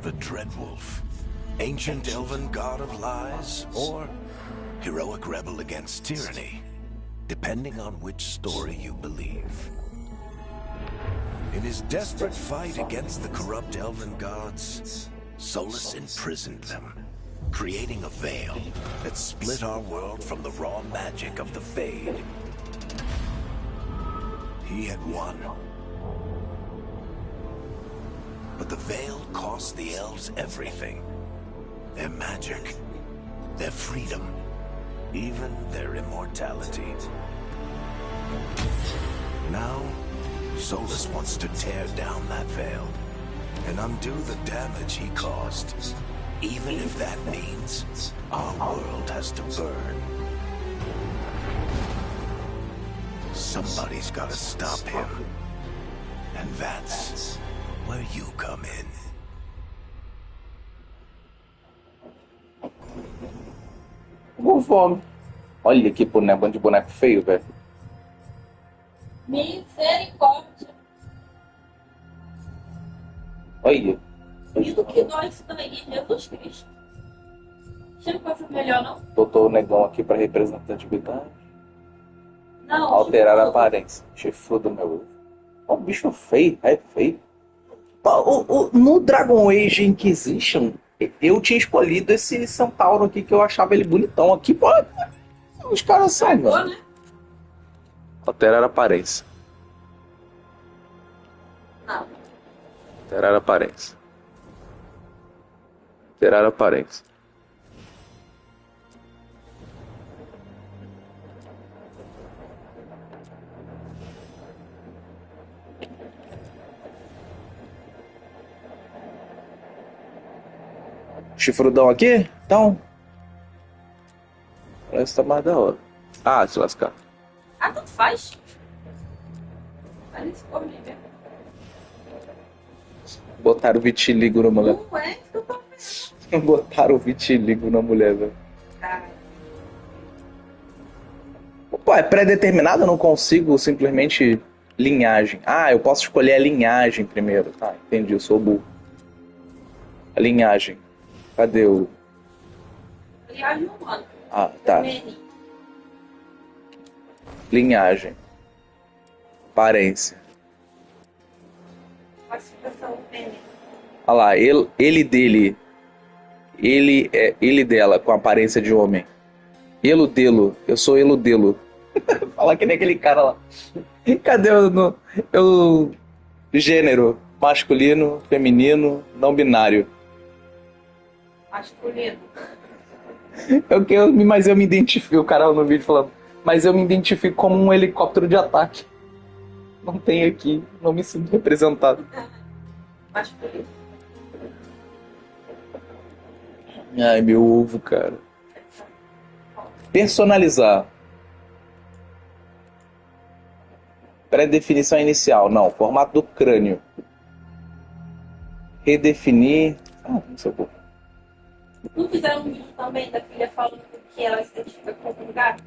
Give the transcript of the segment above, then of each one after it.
The Dreadwolf, ancient elven god of lies, or heroic rebel against tyranny, depending on which story you believe. In his desperate fight against the corrupt elven gods, Solus imprisoned them, creating a veil that split our world from the raw magic of the Fade. He had won. But the veil cost the elves everything. Their magic, their freedom, even their immortality. Now, Solus wants to tear down that veil and undo the damage he caused, even if that means our world has to burn. Somebody's gotta stop him. And that's where you come in. Com fome. Olha que boneco, bando de boneco feio, velho. Misericórdia. Olha. E do que dói isso daí, Jesus Cristo? Tinha coisa melhor, não? Botou o negão aqui pra representatividade. Não. Alterar a aparência. Chifrudo, meu. Ó, o bicho feio, é feio. No Dragon Age Inquisition, eu tinha escolhido esse centauro aqui que eu achava ele bonitão. Aqui, pô, os caras são, né? Alterar a aparência. Não. Alterar a aparência. Alterar a aparência. Chifrudão aqui? Então. Parece que tá mais da hora. Ah, se lascar. Ah, tanto faz. Parece comigo. Botaram o vitiligo na mulher. Não é que eu tô vendo. Botaram o vitiligo na mulher, velho. Cara. Pô, é pré-determinado? Eu não consigo simplesmente linhagem. Ah, eu posso escolher a linhagem primeiro. Tá, entendi, eu sou burro. A linhagem. Cadê o... Linhagem humana. Ah, tá. Linhagem. Aparência. Classificação feminina. Olha lá, ele dele. Ele dela, com aparência de homem. Elo Delu. Eu sou Elo Delu. Fala que nem aquele cara lá. Cadê o gênero? Masculino, feminino, não binário. Masculino. Mas eu me identifico, o cara no vídeo falando, mas eu me identifico como um helicóptero de ataque. Não tem aqui, não me sinto representado. Masculino. Ai, meu ovo, cara. Personalizar. Pré-definição inicial. Não, formato do crânio. Redefinir. Ah, não sei o que. Não fizeram um vídeo também da filha falando que ela se identifica como um gato?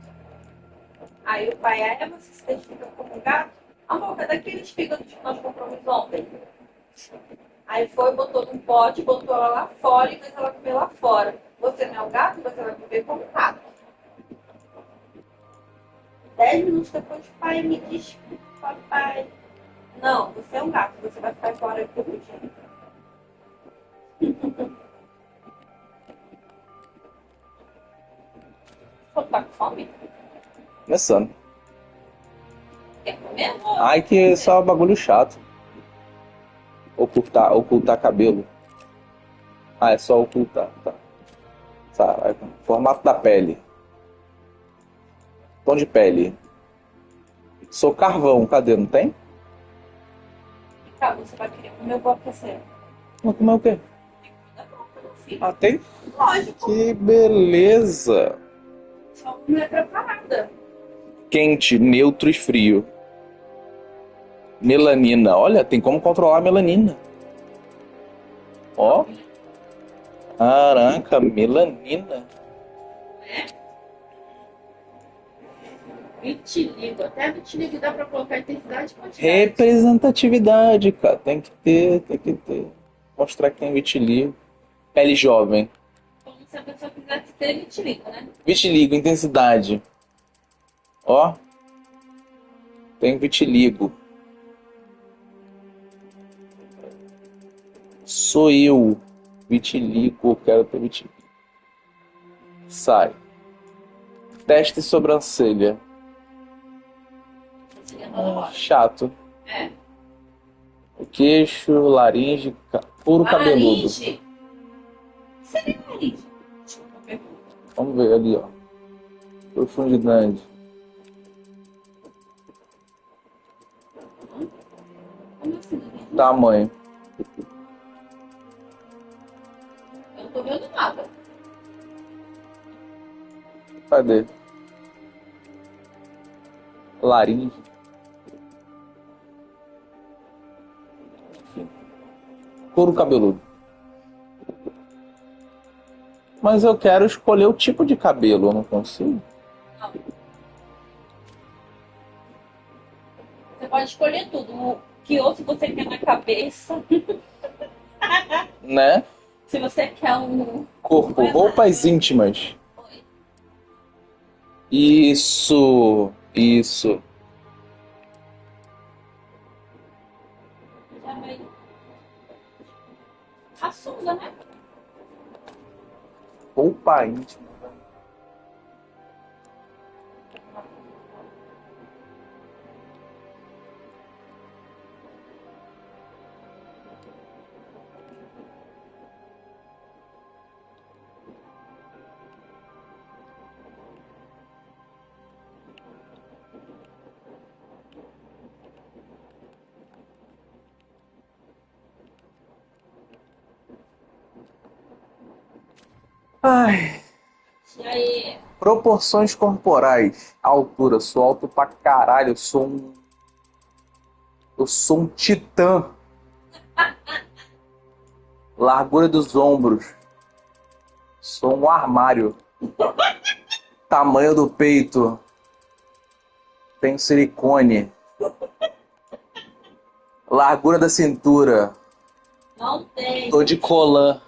Aí o pai, a Eva se identifica como um gato? Amor, cadê aqueles fígados que nós compramos ontem? Aí foi, botou num pote, botou ela lá fora e fez ela comer lá fora. Você não é um gato, você vai viver como um gato. 10 minutos depois, pai, me desculpa, papai. Não, você é um gato, você vai ficar fora aqui todo dia. Pô, tá com fome? Começando. Quer comer? Ai, que só bagulho chato. Ocultar cabelo. Ah, é só ocultar, tá. Formato da pele. Tom de pele. Sou carvão, cadê? Não tem? Tá, você vai querer comer o próprio céu. Vou comer o quê? Ah, tem? Lógico. Que beleza! Só uma mulher preparada. Quente, neutro e frio. Melanina. Olha, tem como controlar a melanina. Ó. Caraca, melanina. Vitiligo. Até vitiligo dá pra colocar intensidade. Representatividade, cara. Tem que ter. Mostrar que tem vitiligo. Pele jovem. Como se a pessoa quisesse ter vitiligo, né? Vitiligo, intensidade. Ó. Tem vitiligo. Sou eu. Vitiligo, quero ter vitiligo. Sai. Teste e sobrancelha. Seria toda hora. Chato. É. O queixo, laringe, couro cabeludo. Laringe? Seria laringe. Desculpa a pergunta. Vamos ver ali, ó. Profundidade. Como assim? Tamanho. Eu não tô vendo nada. Cadê? Laringe. Couro cabeludo. Mas eu quero escolher o tipo de cabelo, eu não consigo. Não. Você pode escolher tudo. O que outro você quer na cabeça. Né? Se você quer um... Corpo, roupas íntimas. Oi. Isso. Já vai... A sunga, né? Roupa íntima. Ai. E aí? Proporções corporais. Altura. Sou alto pra caralho. Eu sou um titã. Largura dos ombros. Sou um armário. Tamanho do peito. Tenho silicone. Largura da cintura. Não tem. Tô de colã.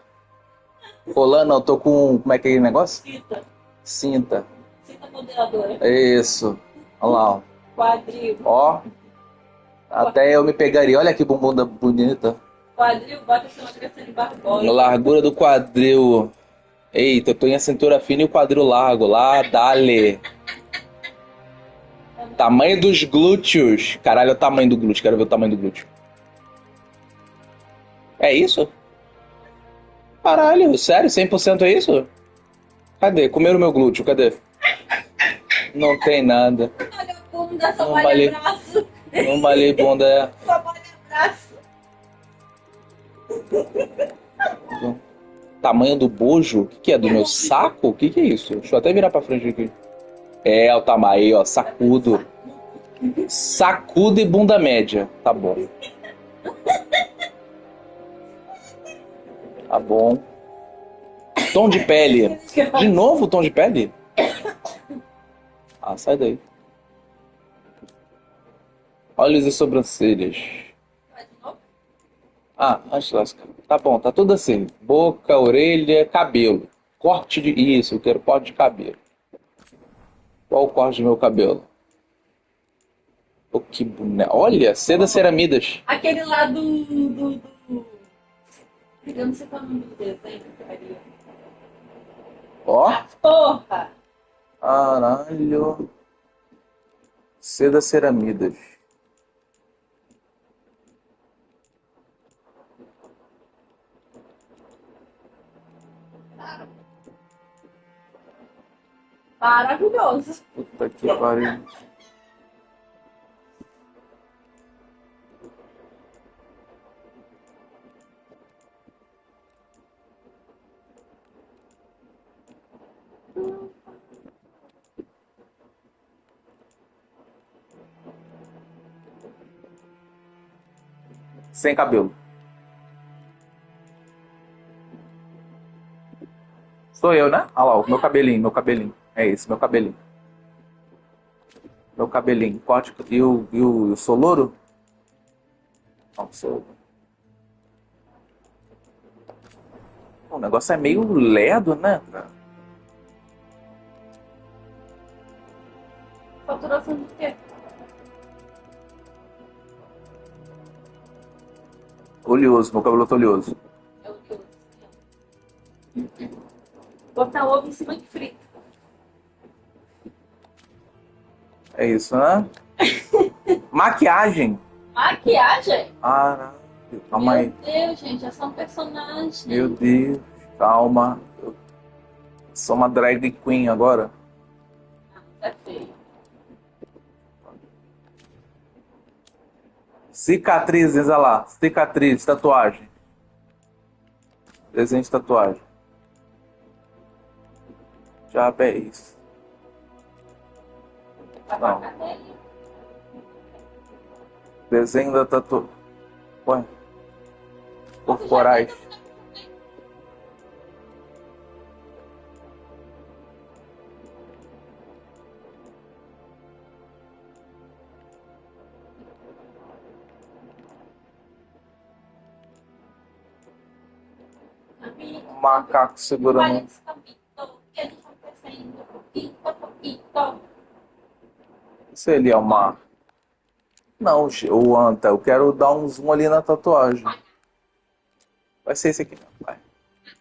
Colã não, tô com... Como é que é aquele negócio? Cita. Cinta. Cita modeladora. Isso. Olha lá, ó. Quadril. Ó. Até eu me pegaria. Olha que bumbum bonita. Quadril, bota essa magreza de barbona. Largura do quadril. Eita, eu tô em a cintura fina e o quadril largo. Lá, dale. Tamanho dos glúteos. Caralho, é o tamanho do glúteo. Quero ver o tamanho do glúteo. É isso? Caralho, sério? 100% é isso? Cadê? Comeram o meu glúteo, cadê? Não tem nada. Olha a bunda, só Não malha malhei. braço. Não malhei bunda, é. Só malha braço. Tamanho do bojo? O que é? Do meu saco? O que é isso? Deixa eu até virar pra frente aqui. É, o tamanho aí, ó. Sacudo. Sacudo e bunda média. Tá bom. Tá bom. Tom de pele. De novo tom de pele? Ah, sai daí. Olhos e sobrancelhas. Vai de novo? Ah, acho lasca. Tá bom, tá tudo assim. Boca, orelha, cabelo. Corte de... Isso, eu quero corte de cabelo. Qual o corte do meu cabelo? Oh, que boneco. Olha, seda ceramidas. Aquele lá do... Eu não sei qual é o nome do desenho que faria. Ó. Ah, porra! Caralho. Seda ceramidas. Maravilhoso. Puta que pariu. Sem cabelo. Sou eu, né? Olha lá, o meu cabelinho, meu cabelinho. É esse, meu cabelinho. Meu cabelinho. Corte. Eu sou louro? Não, sou. O negócio é meio lerdo, né, cara? Faturação de quê? Oleoso, meu cabelo tá oleoso. É o que eu botar ovo em cima de frito. É isso, né? Maquiagem. Maquiagem? Caralho, calma Meu aí. Deus, gente, já são personagens. Meu Deus, calma. Eu sou uma drag queen agora. É feio. Cicatrizes, olha lá. Cicatriz, tatuagem. Desenho de tatuagem. Já é isso. Vai Não. pra cadeia. Desenho da tatuagem. Ué. Corporais. Macaco segurando. Isso ali é uma. Não, o Anta, eu quero dar um zoom ali na tatuagem. Vai ser esse aqui mesmo, vai.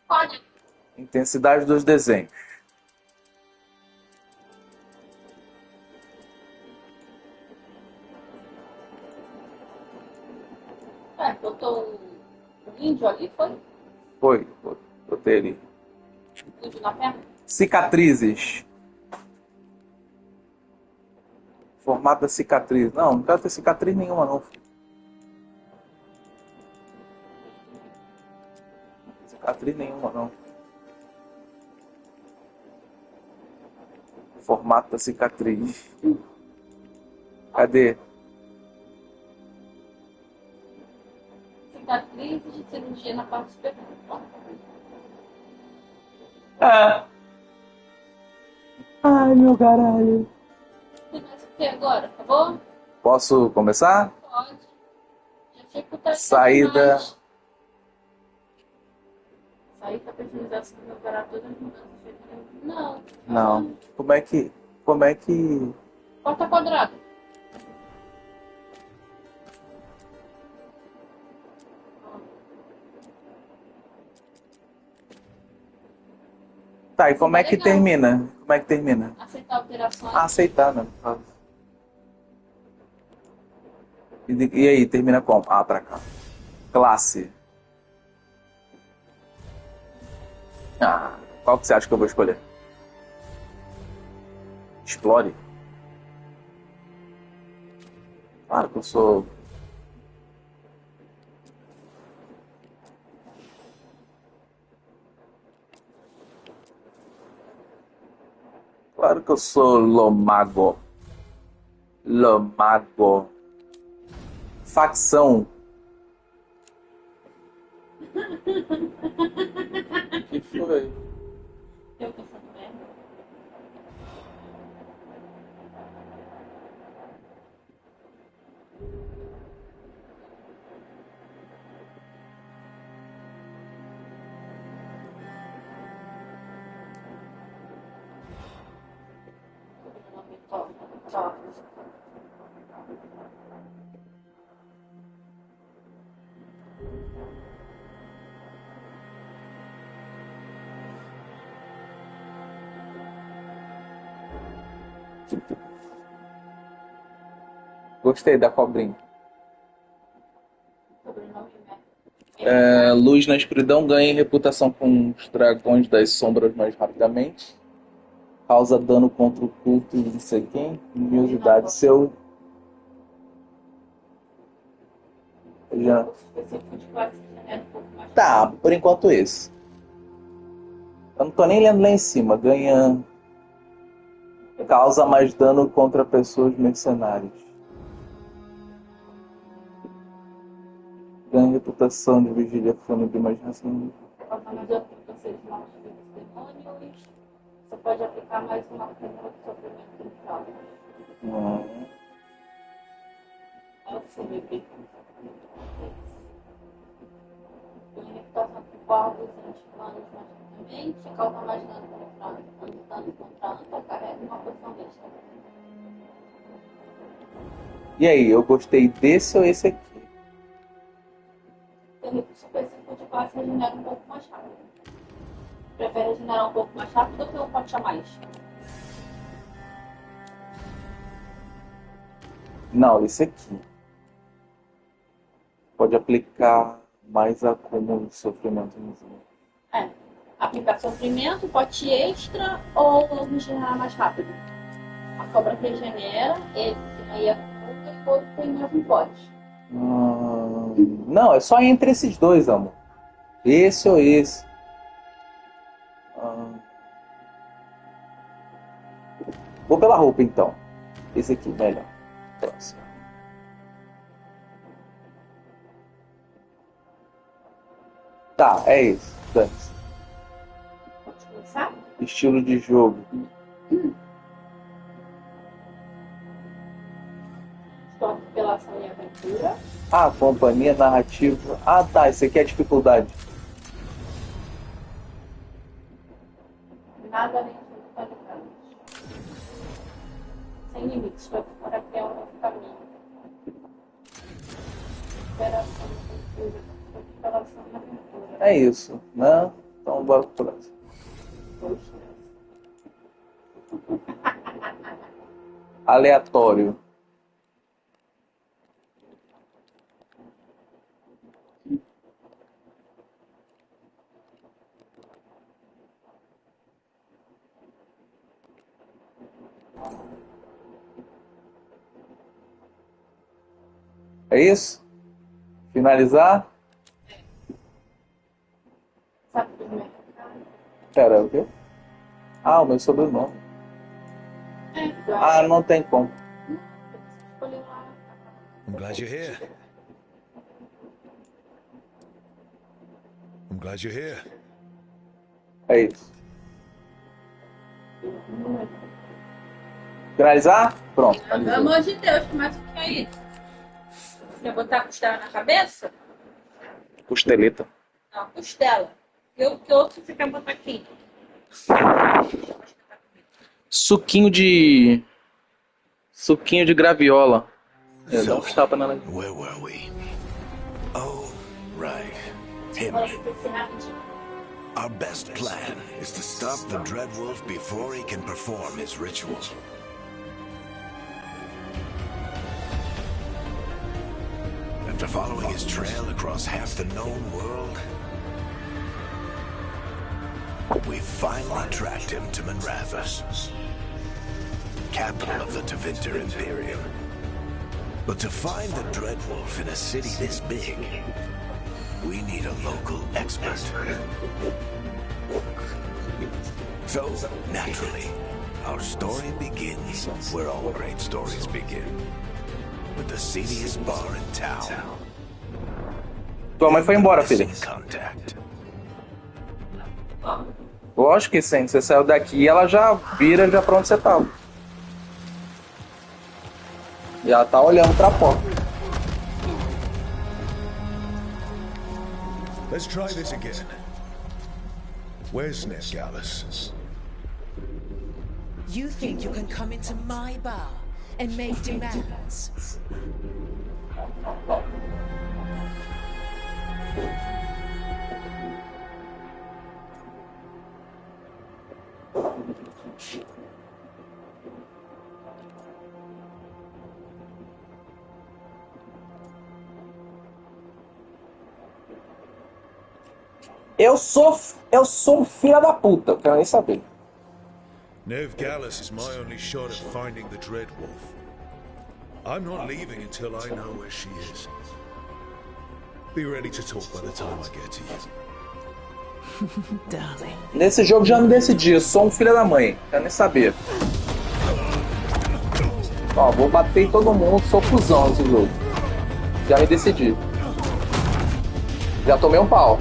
Pode. Intensidade dos desenhos. Botou um índio ali, foi? Foi, botei ali. Índio na perna? Cicatrizes. Formato da cicatriz. Não quero ter cicatriz nenhuma, não. Cicatriz nenhuma, não. Formato da cicatriz. Cadê? Cicatrizes de cirurgia na parte superior. Ah. Ai, meu caralho. Tem mais o que agora? Acabou? Posso começar? Pode. Já tinha que botar Saída. mais. Sair pra personalizar se meu operar todas as mudanças. Não. Não. Como é que. Porta quadrada. Tá, e como é que termina? Como é que termina? Aceitar alterações. Aceitar, né? E aí, termina como? Ah, pra cá. Classe. Ah, qual que você acha que eu vou escolher? Explore? Claro que eu sou. Claro que eu sou Lomago. Lomago. Facção. O que foi? Eu tô sabendo. Gostei da cobrinha. Sobrenome, né? Luz na escuridão ganha reputação com os dragões das sombras mais rapidamente. Causa dano contra o culto de não sei quem. Luminosidade. Seu. Já. Específico de classe que é um pouco mais. Tá, por enquanto esse. Eu não tô nem lendo lá em cima. Ganha. Causa mais dano contra pessoas mercenárias. Ganha reputação de vigília fúnebre mais racional. Mais dano contra seres maus vivos demônios. Você pode aplicar mais uma fórmula de sofrimento mental. Nossa, bebê. Ganha reputação corvos anti-planos magicamente, causa mais dano contra anta, carrega uma poção extra. E aí, eu gostei desse ou esse aqui? Tendo que super 5 de classe regenera um pouco mais rápido. Prefere regenerar um pouco mais rápido ou que eu pode chamar mais? Não, esse aqui. Pode aplicar mais acúmulo de sofrimento no jogo. É. Aplicar sofrimento, pote extra ou regenerar mais rápido? A cobra regenera, esse aí acumula e o outro tem mais um pote. Não, é só entre esses dois, amor. Esse ou esse. Vou pela roupa, então. Esse aqui, melhor. Próximo. Tá, é isso. Dane-se. Pode começar? Estilo de jogo. História, revelação e aventura. Ah, companhia narrativa. Ah, tá. Esse aqui é a dificuldade. Nada além de totalidade. Sem limites, vai para criar um novo caminho. Superação e aventura. Revelação e aventura. É isso, né? Então, bora pro próximo. Poxa. Aleatório. É isso? Finalizar? Sabe do mercado? Pera, o quê? Ah, o meu sobrenome. Ah, não tem como. Escolheu lá. I'm glad you're here. I'm glad you're here. É isso. Finalizar? Pronto. Pelo finalizou. amor de Deus, mas o que é isso? Quer botar a costela na cabeça? Costeleta. Não, costela. E o que outro você quer botar aqui? Suquinho de graviola. Dá uns tapas nela. Where were we? Oh, right. Him. Olha, tem que ser rapidinho. Our best plan is to stop the Dreadwolf before he can perform his ritual. After following his trail across half the known world, we finally tracked him to Manrathus, capital of the Tevinter Imperium. But to find the Dreadwolf in a city this big, we need a local expert. So, naturally, our story begins where all great stories begin. With the seediest bar in town. Tua mãe foi embora, filha. Contact. Lógico que sim. Você saiu daqui, ela já vira já pra onde você tava. E ela tá olhando pra porta. Let's try this again. Where's Gallus? You think you can come into my bar and make demands? Eu sou filha da puta, quero nem saber. Nev Gallus is my only shot at finding the Dreadwolf. I'm not leaving until I know where she is. Be ready to talk by the time I get to you. Darling. Nesse jogo já me decidi, eu sou um filho da mãe, quero nem saber. Ó, vou bater em todo mundo, sou cuzão nesse jogo. Já me decidi. Já tomei um pau.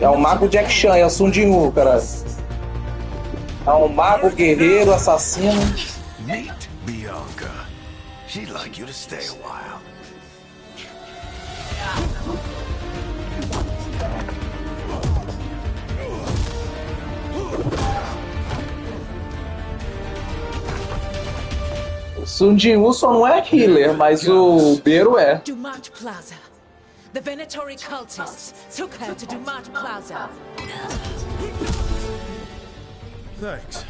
É o Mago Jack Chan, é o Sun Jin-woo, cara. É um mago, guerreiro, assassino. Meet Bianca. She'd like you to stay a while. O Sun Jin-woo só não é healer, mas o Beru é. Dumont Plaza. The Venatori cultists took her to Dumont Plaza. Thanks.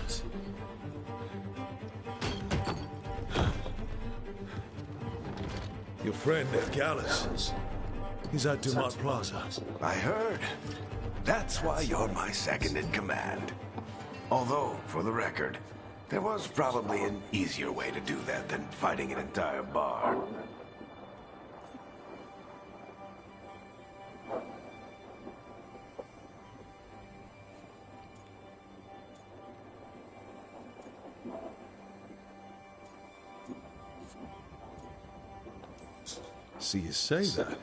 Your friend, Gallus. He's at Dumont Plaza. I heard. That's why you're my second in command. Although, for the record, there was probably an easier way to do that than fighting an entire bar. See you say that.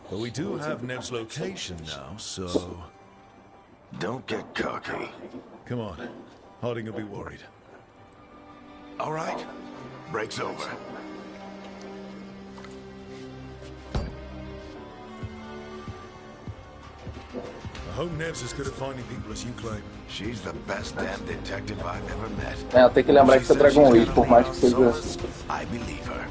But we do have Nev's location now, so... Don't get cocky. Come on. Harding will be worried. All right. Break's over. I hope Nev's as good at finding people as you claim. She's the best damn detective I've ever met. É, eu tenho que lembrar que isso é Dragon Age, por mais que seja... I believe her.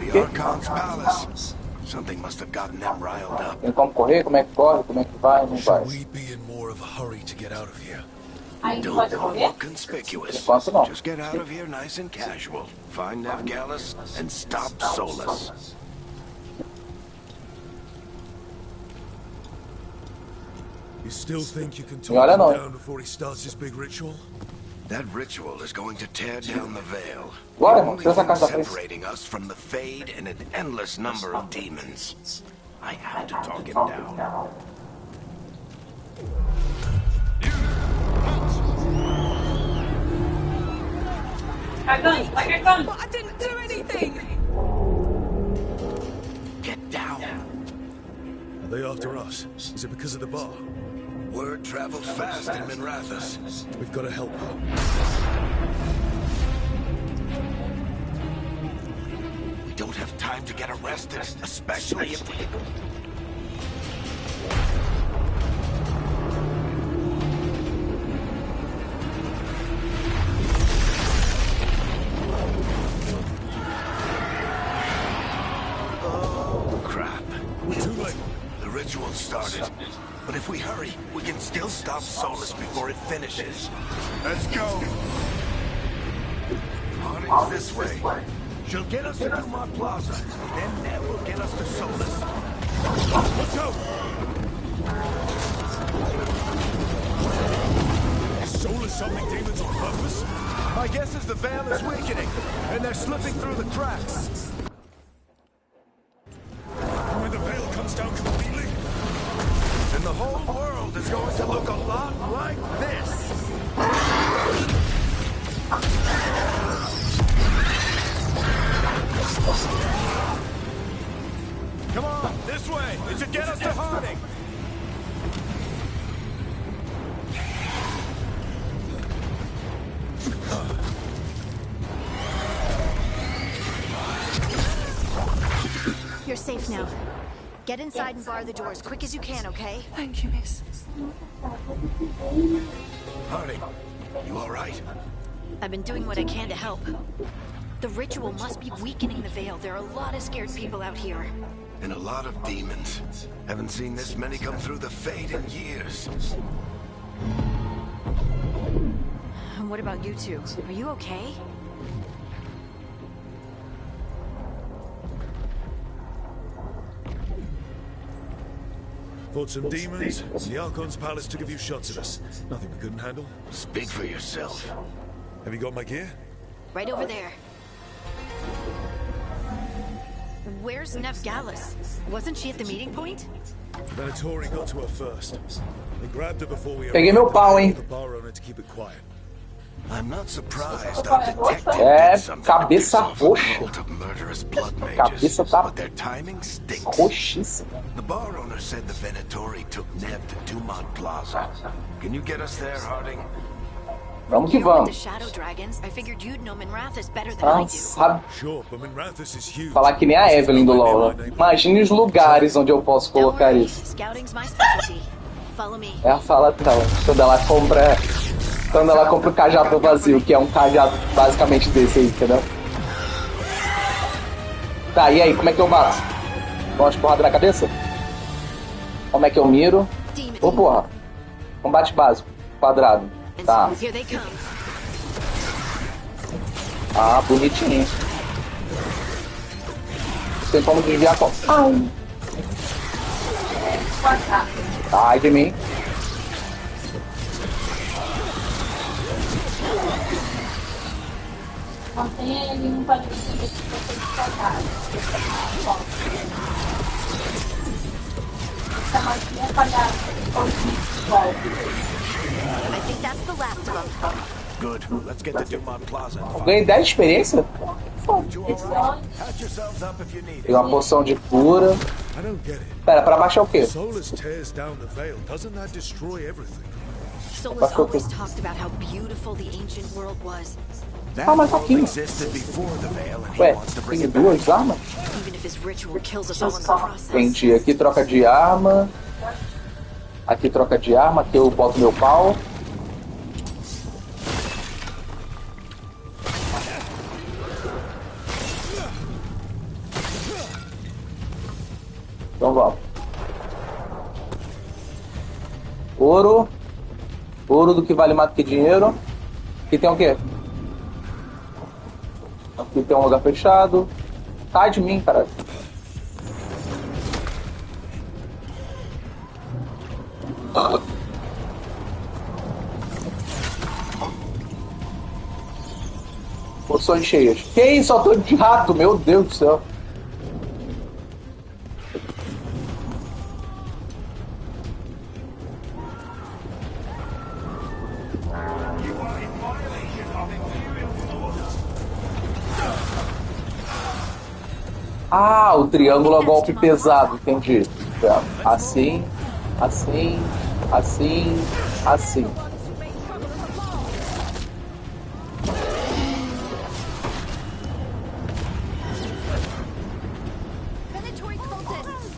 The Archon's palace. Something must have gotten them riled up. Tem como correr? Como é que corre? Como é que vai? Não vai. Should we be in more of a hurry to get out of here? Aí Don't pode go correr? look conspicuous. Enquanto não. Just get out of here nice and casual. Find Nev Gallus and stop Solus. You still think you can E olha talk não. him down before he starts his big ritual? That ritual is going to tear down the veil. Bora, The irmão. only Tira essa thing carta da frente. separating us from the Fade and an endless number of demons. I have to talk him down. Cagando, vai cagando. But I didn't do anything! Get down. Are they after us? Is it because of the bar? Word travels fast in Minrathous. We've got to help her. We don't have time to get arrested, especially if we... Oh, crap. Too late. The ritual started. But if we hurry, we can still stop Solus before it finishes. Let's go! Harding's this way. She'll get us to Dumont Plaza. Then Ned will get us to Solus. Let's go! Is Solus summoning demons on purpose? My guess is the veil is weakening, and they're slipping through the cracks. When the veil comes down completely? And the whole world is going to look a lot like this. Come on, this way. It should get us to Harding. You're safe now. Get inside and bar the doors quick as you can, okay? Thank you, miss. Harding, you all right? I've been doing what I can to help. The ritual must be weakening the veil. There are a lot of scared people out here. And a lot of demons. Haven't seen this many come through the Fade in years. And what about you two? Are you okay? Fought some demons, and the Archon's palace took a few shots at us. Nothing we couldn't handle. Speak for yourself. Have you got my gear? Right over there. Where's Nev Gallus? Wasn't she at the meeting point? Venatori got to her first. They grabbed her before we Peguei meu pau, hein? the bar owner to keep it quiet. I'm not surprised our detective É, did something to cabeça piss off a roxa. cult of murderous blood Cabeça mages, tá but their timing stinks. roxíssima. The bar owner said the Venatori took Nev to Dumont Plaza. Can you get us there, Harding? Vamos que You're with the vamos. Shadow Dragons. I figured you'd know Minrathous better than Ah, I do. sabe Sure, but Minrathous is huge. falar que nem a Evelyn do LoL. Imagine os lugares onde eu posso Don't colocar worry, isso. scouting's my specialty. Follow me. É a fala dela. Quando ela compra o cajado vazio, que é um cajado basicamente desse aí, entendeu? Tá, e aí, como é que eu bato? Dá de porrada na cabeça? Como é que eu miro? Ô, porra. Combate básico. Quadrado. And Tá. so here they come. Ah, bonitinho. Tem como desviar com... Ai. Ai de mim. Mantenha ele num padrão de quadrado. Essa magia é falhada. I think that's the last of them. Good. Let's get to Dumont Plaza and find Ganhei 10 de experiência? you all right? Patch yourselves up if you need Peguei it. uma poção de cura. I don't get it. Pera, pra baixo é o quê? Solus tears down the veil. Doesn't that destroy everything? Solus always talked about how beautiful the ancient world was. That mas world aqui. existed before the veil, and he Ué, wants to bring tem it back. duas armas? Even if his ritual kills us all in the process. Entendi. Aqui troca de arma. Aqui troca de arma. Aqui eu boto meu pau. Então vamos. Ouro. Ouro do que vale mais do que dinheiro. Aqui tem o quê? Aqui tem um lugar fechado. Sai de mim, cara. Poções cheias. Que isso? Eu tô de rato, meu Deus do céu. Ah, o triângulo é golpe pesado, entendi. Assim, assim, assim, assim. Venatori cultists!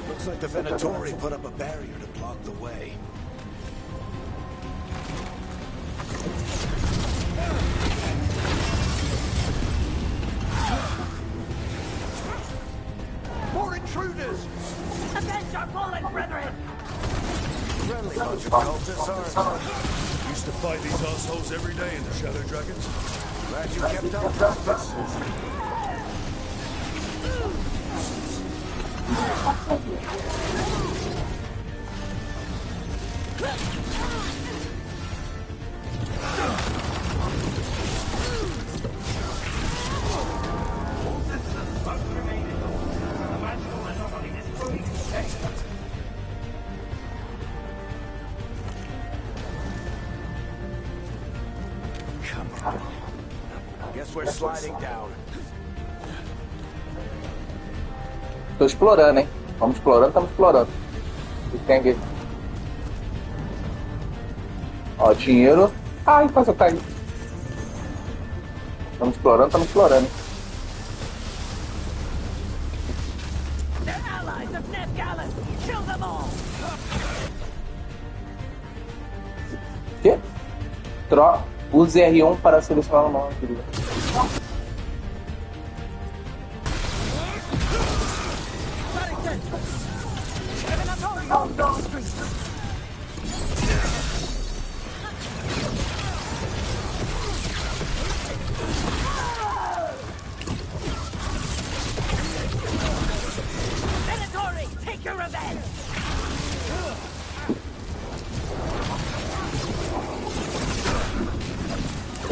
Looks like the Venatori put up a barrier to block the way. More intruders! Avenge our fallen brethren! Friendly bunch of cultists, aren't they? Used to fight these assholes every day in the Shadow Dragons. Glad you kept up practice. Come on. Guess we're sliding down. Tô explorando, hein? Vamos explorando, estamos explorando. O que tem aqui? Ó, dinheiro. Ai, quase eu caí. Estamos explorando, estamos explorando. They're allies of Nevgalis! Kill them all! O quê? Use R1 para selecionar o nome, querido.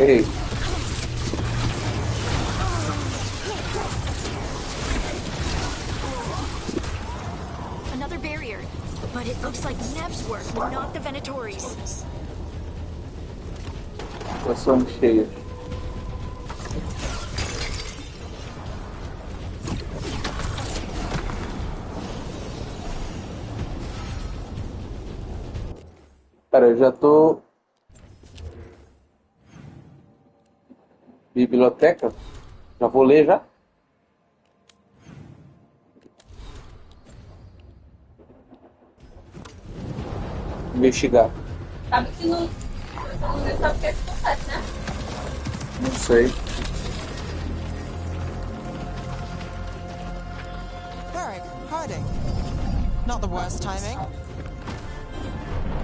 Ei, Another barrier. But it looks like Nev's work, not the Venatori's. situação cheia. Cara, eu já tô. Biblioteca? Já vou ler já? Investigar. Sabe que no. Você sabe o que acontece, né? Não sei. Eric, hiding. Not the worst timing.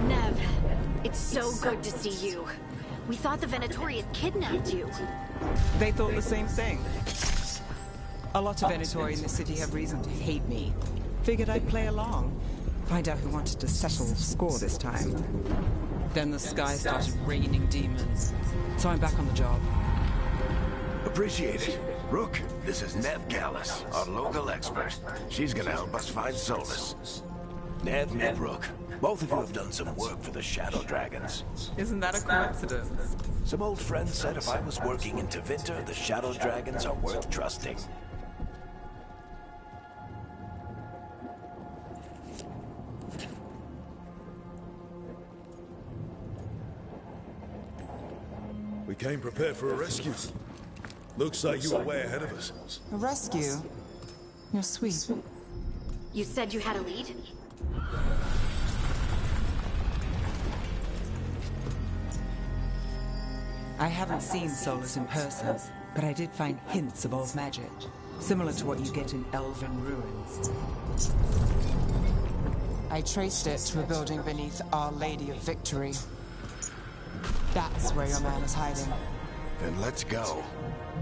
Nev, it's so good to see you. We thought the Venatori had kidnapped you. They thought the same thing. A lot of Venatori in the city have reason to hate me. Figured I'd play along. Find out who wanted to settle the score this time. Then the sky started raining demons. So I'm back on the job. Appreciate it. Rook, this is Nev Gallus, our local expert. She's gonna help us find Solus. Nev and Rook, both of you have done some work for the Shadow Dragons. Isn't that a coincidence? Some old friends said if I was working in Tevinter, the Shadow Dragons are worth trusting. We came prepared for a rescue. Looks like you were way ahead of us. A rescue? You're sweet. You said you had a lead? I haven't seen Solus in person, but I did find hints of old magic, similar to what you get in elven ruins. I traced it to a building beneath Our Lady of Victory. That's where your man is hiding. Then let's go.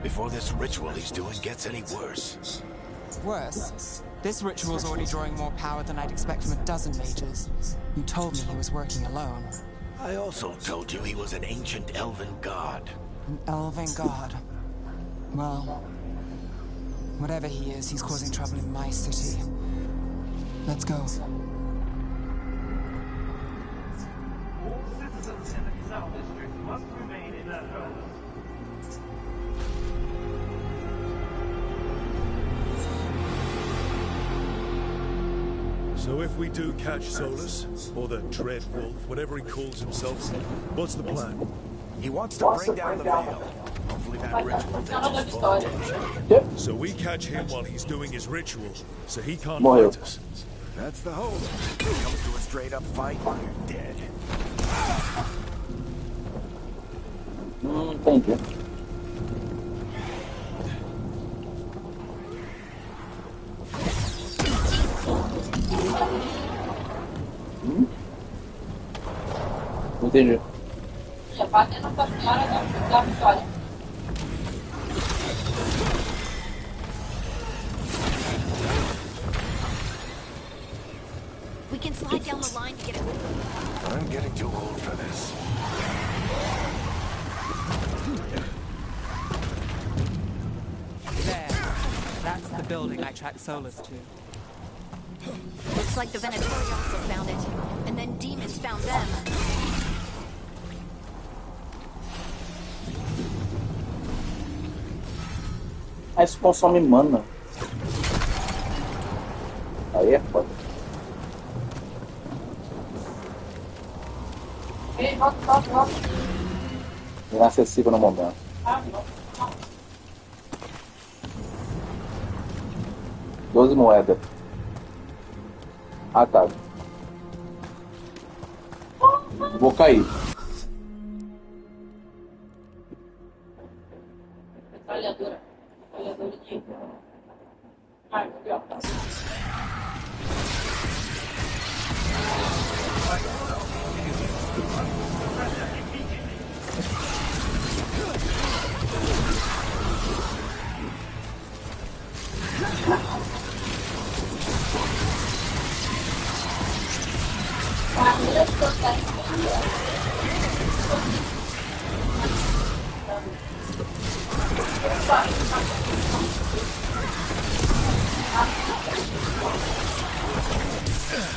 Before this ritual he's doing gets any worse. Worse, this ritual's already drawing more power than I'd expect from a dozen mages. You told me he was working alone. I also told you he was an ancient elven god. An elven god. Well, whatever he is, he's causing trouble in my city. Let's go. So if we do catch Solus, or the Dread Wolf, whatever he calls himself, what's the plan? He wants to bring down the veil. Hopefully that ritual takes his full attention. So we catch him while he's doing his ritual, so he can't Morreu. fight us. That's the hope. If it comes to a straight up fight, you're dead. Entendi. Entendi. Já batendo na cara da vitória. We can slide down the line to get it. I'm getting too old for this. There. That's the building I tracked Solus to. Looks like the Venatori also found it. And then demons found them. Ah, isso consome mana. Aí é foda. Ei, volta. Inacessível no momento. Ah, não. 12 moedas. Ah, tá. Vou cair. Metralhadora. Metralhadora de... Ah, aqui, ó.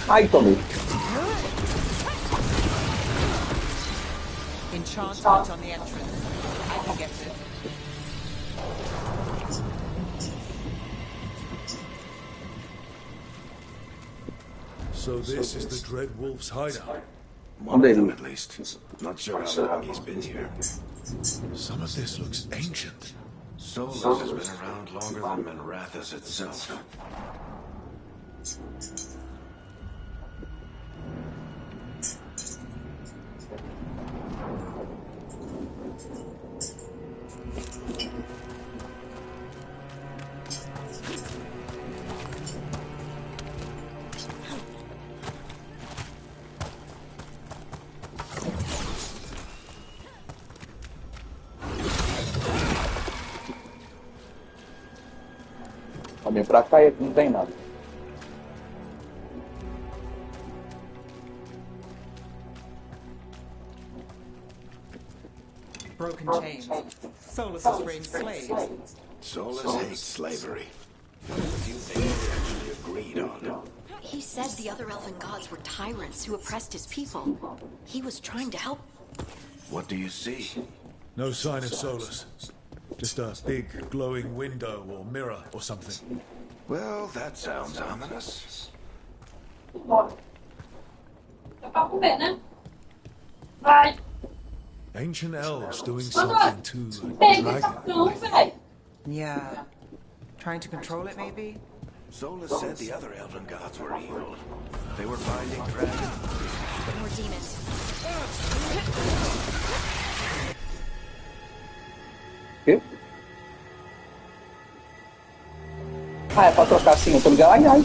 Ai, tomei. Enchantment on the entrance. I can get it. So this is the Dread Wolf's hideout. One of them, at least. Not sure how long he's been here. Some of this looks ancient. Solus has been around longer than Manrathas itself. Vem pra cá e aqui não tem nada. Broken chains. Solus has freeing slaves. Solus hates slavery. A few things they actually agreed on. He said the other elven gods were tyrants who oppressed his people. He was trying to help. What do you see? No sign of Solus. Just a big glowing window or mirror or something. Well, that sounds ominous. Bora. Dá pra comer, né? Vai. Ancient elves doing something to a Pega esse dragon. cão, velho. Yeah. Trying to control it, maybe? Solus said the other elven gods were evil. They were binding dragons. More demons. Quê? Ah, é pra trocar assim, eu tô ligado. Ai, ai.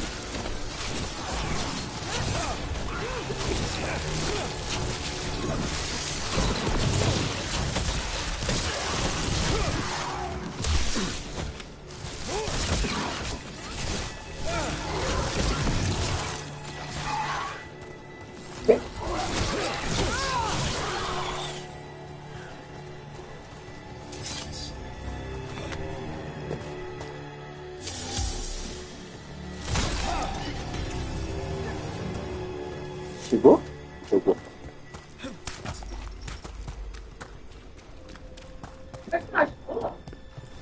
Chegou? Chegou.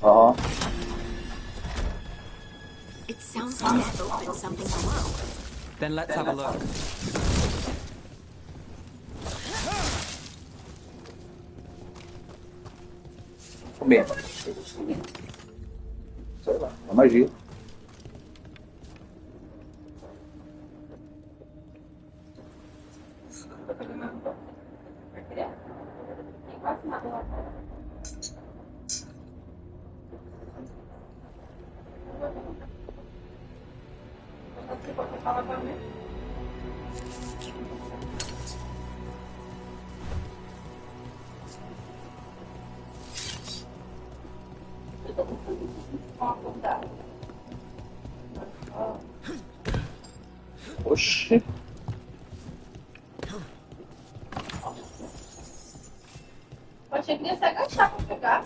Aham. It sounds like that opened something below. Then let's have a look. Comer. Sei lá, é magia. Oxi. Eu achei que ia se agachar pra pegar.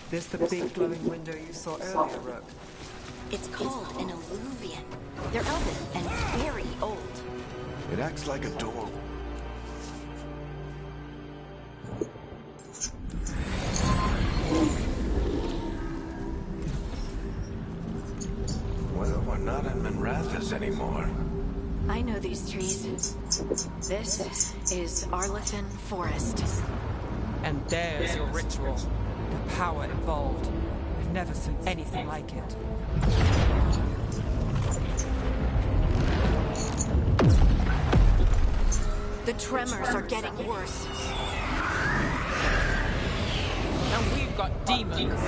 This the big glowing window you saw earlier, Rook? It's called an alluvian. They're elven and very old. It acts like a door. Well, we're not in Manrathas anymore. I know these trees. This is Arlington Forest. And there's your ritual. The power involved. I've never seen anything like it. The tremors are getting worse. And we've got demons.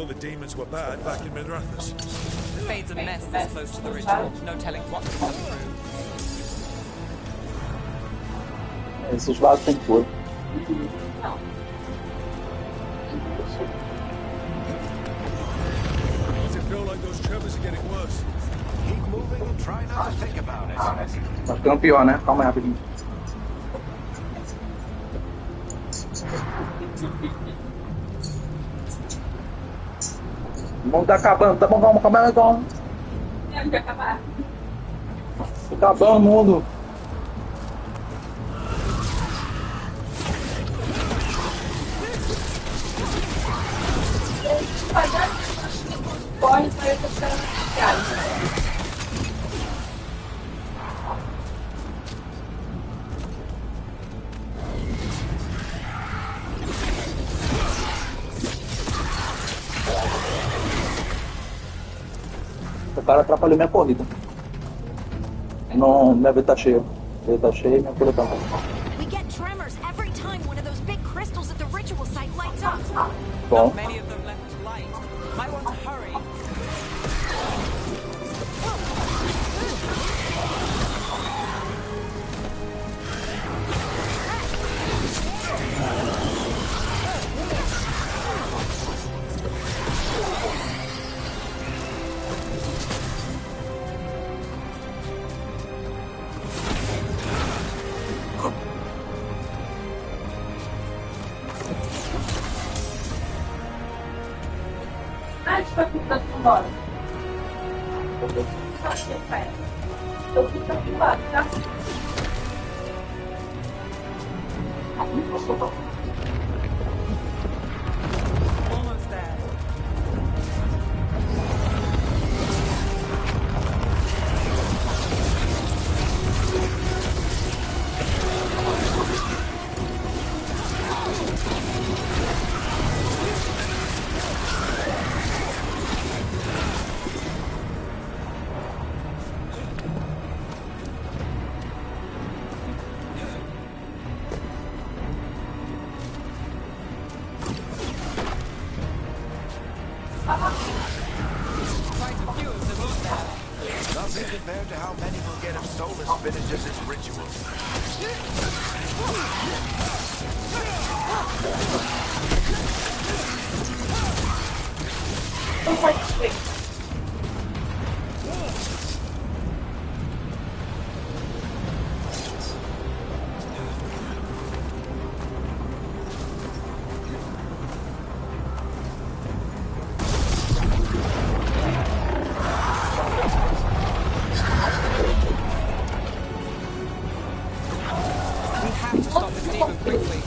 thought the demons were bad back in Minrathus. The Fade's a mess this close to the ritual. No telling what could come through. Esses lados tem cor. Does it feel like those tremors are getting worse? Keep moving and try not to think about it. Tá ficando pior, né? Calma aí, rapidinho. O mundo tá acabando, tá bom, calma. É, vai acabar. Tá acabando o mundo. Corre para eu buscar oficiais. O cara atrapalhou minha corrida. Não, minha vida tá cheia. Minha vida tá cheia e minha corrida tá ruim. We get tremors every time one of those big crystals at the ritual site lights up. Bom. Not many of them left to light. Might want to hurry. Ah, a gente vai pintando embora. Eu pintando embora, tá? Almost there. Quite a few of them over there. Nothing compared to how many will get if Solus finishes his ritual. Não pode ser. We have to stop this demon quickly.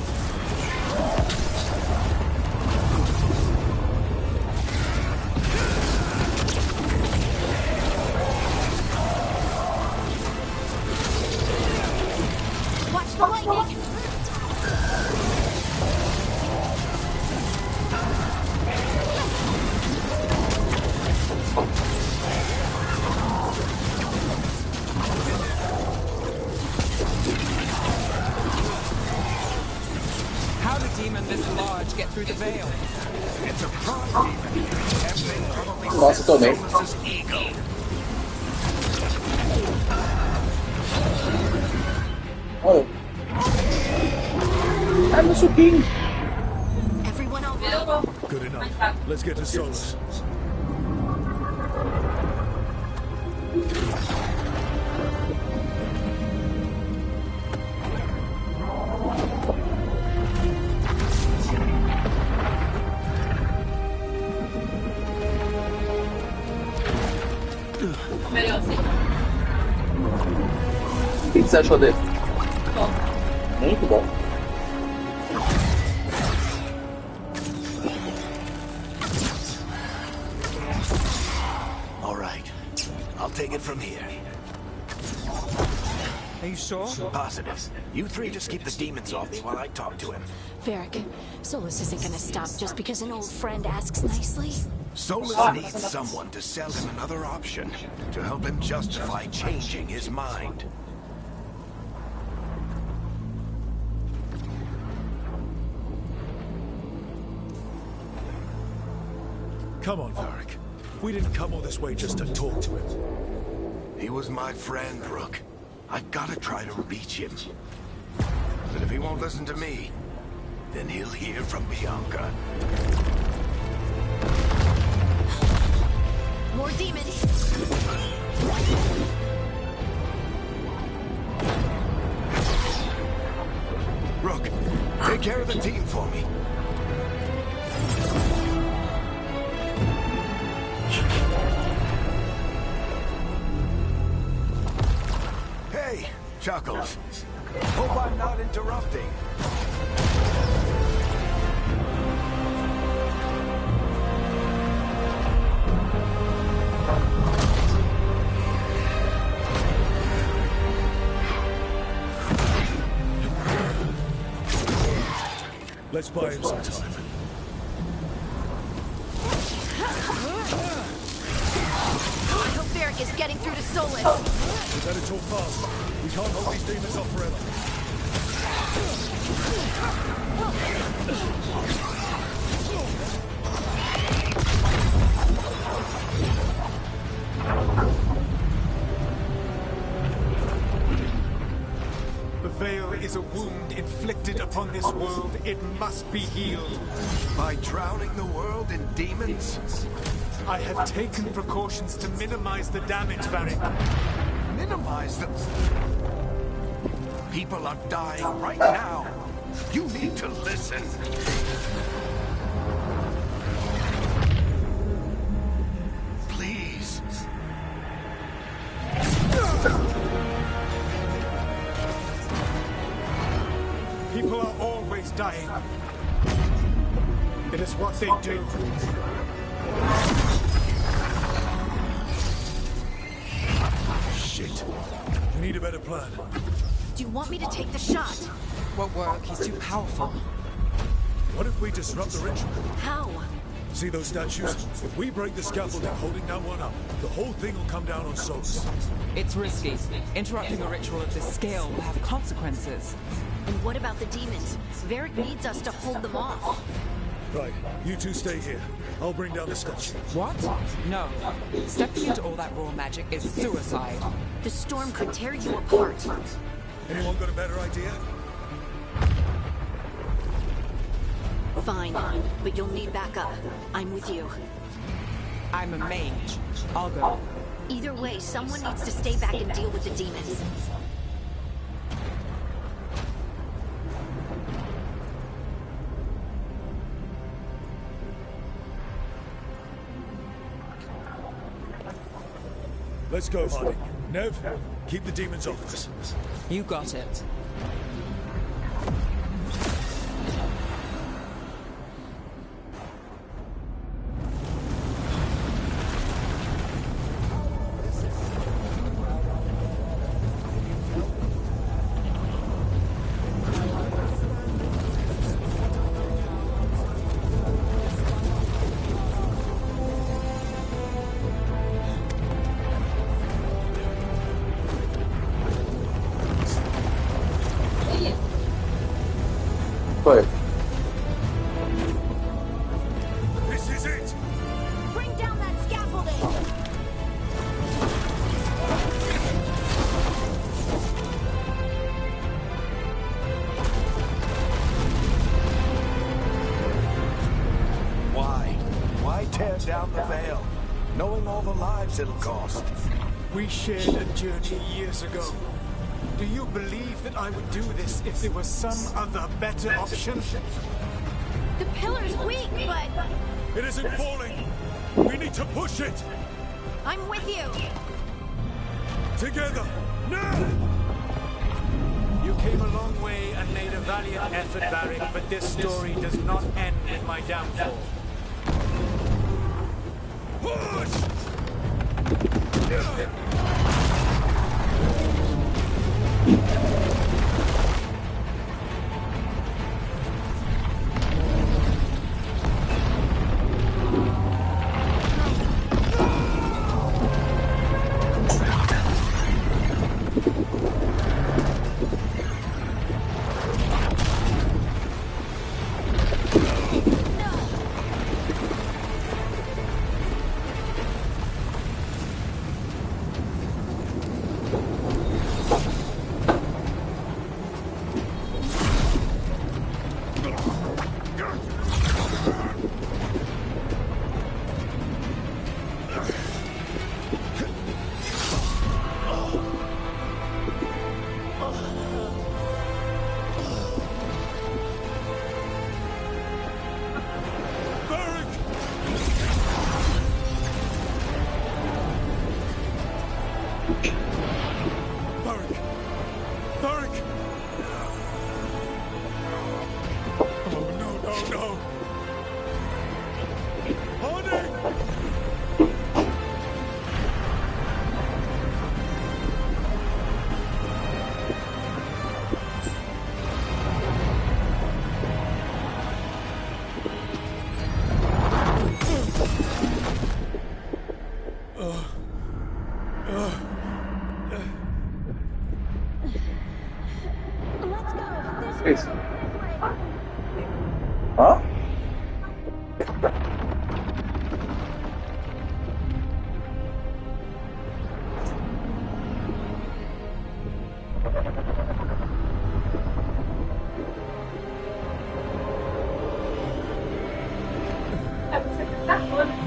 Watch the lightning! How did demon this large get through the veil? It's a pride demon. Everything probably Nossa, tomei. Solus's ego. Olha. Ai, meu suquinho. Everyone all right? Good enough. Let's get to Solus. Melhor assim. O que você achou dele? Bom. Muito bom. All right. I'll take it from here. Are you sure? Positive. You three just keep the demons off me while I talk to him. Varric, Solus isn't gonna stop just because an old friend asks nicely. Solus needs someone to sell him another option, to help him justify changing his mind. Come on, Varric. We didn't come all this way just to talk to him. He was my friend, Rook. I gotta try to reach him. But if he won't listen to me, then he'll hear from Bianca. More demons! Rook, take care of the team for me. Hey, Chuckles. Hope I'm not interrupting. Let's buy him some time. I hope Varric is getting through to Solus. We better talk fast. We can't hold these demons off forever. The veil is a wound inflicted upon this world. It must be healed. By drowning the world in demons? I have taken precautions to minimize the damage, Varric. Minimize them. People are dying right now. You need to listen. Please. People are always dying. It is what they do. Shit. We need a better plan. Do you want me to take the shot? Won't work. He's too powerful. What if we disrupt the ritual? How? See those statues? If we break the scaffolding holding that one up, the whole thing will come down on Solus. It's risky. Interrupting a ritual of this scale will have consequences. And what about the demons? Varric needs us to hold them off. Right, you two stay here. I'll bring down the statue. What? No. Stepping into all that raw magic is suicide. The storm could tear you apart. Anyone got a better idea? Fine, but you'll need backup. I'm with you. I'm a mage. I'll go. Either way, someone needs to stay back and deal with the demons. Let's go, Harding. Nev, keep the demons off us. You got it. Foi. This is it! Bring down that scaffolding! Why? Why tear down the veil? Knowing all the lives it'll cost. We shared a journey years ago. Do you believe that I would do this if there was some other better option? The pillar's weak, but It isn't falling! We need to push it! I'm with you. Together! Now! You came a long way and made a valiant effort, Varric, but this story does not end with my downfall. Push! no! Honey! Isso. Hã? É você que tá falando.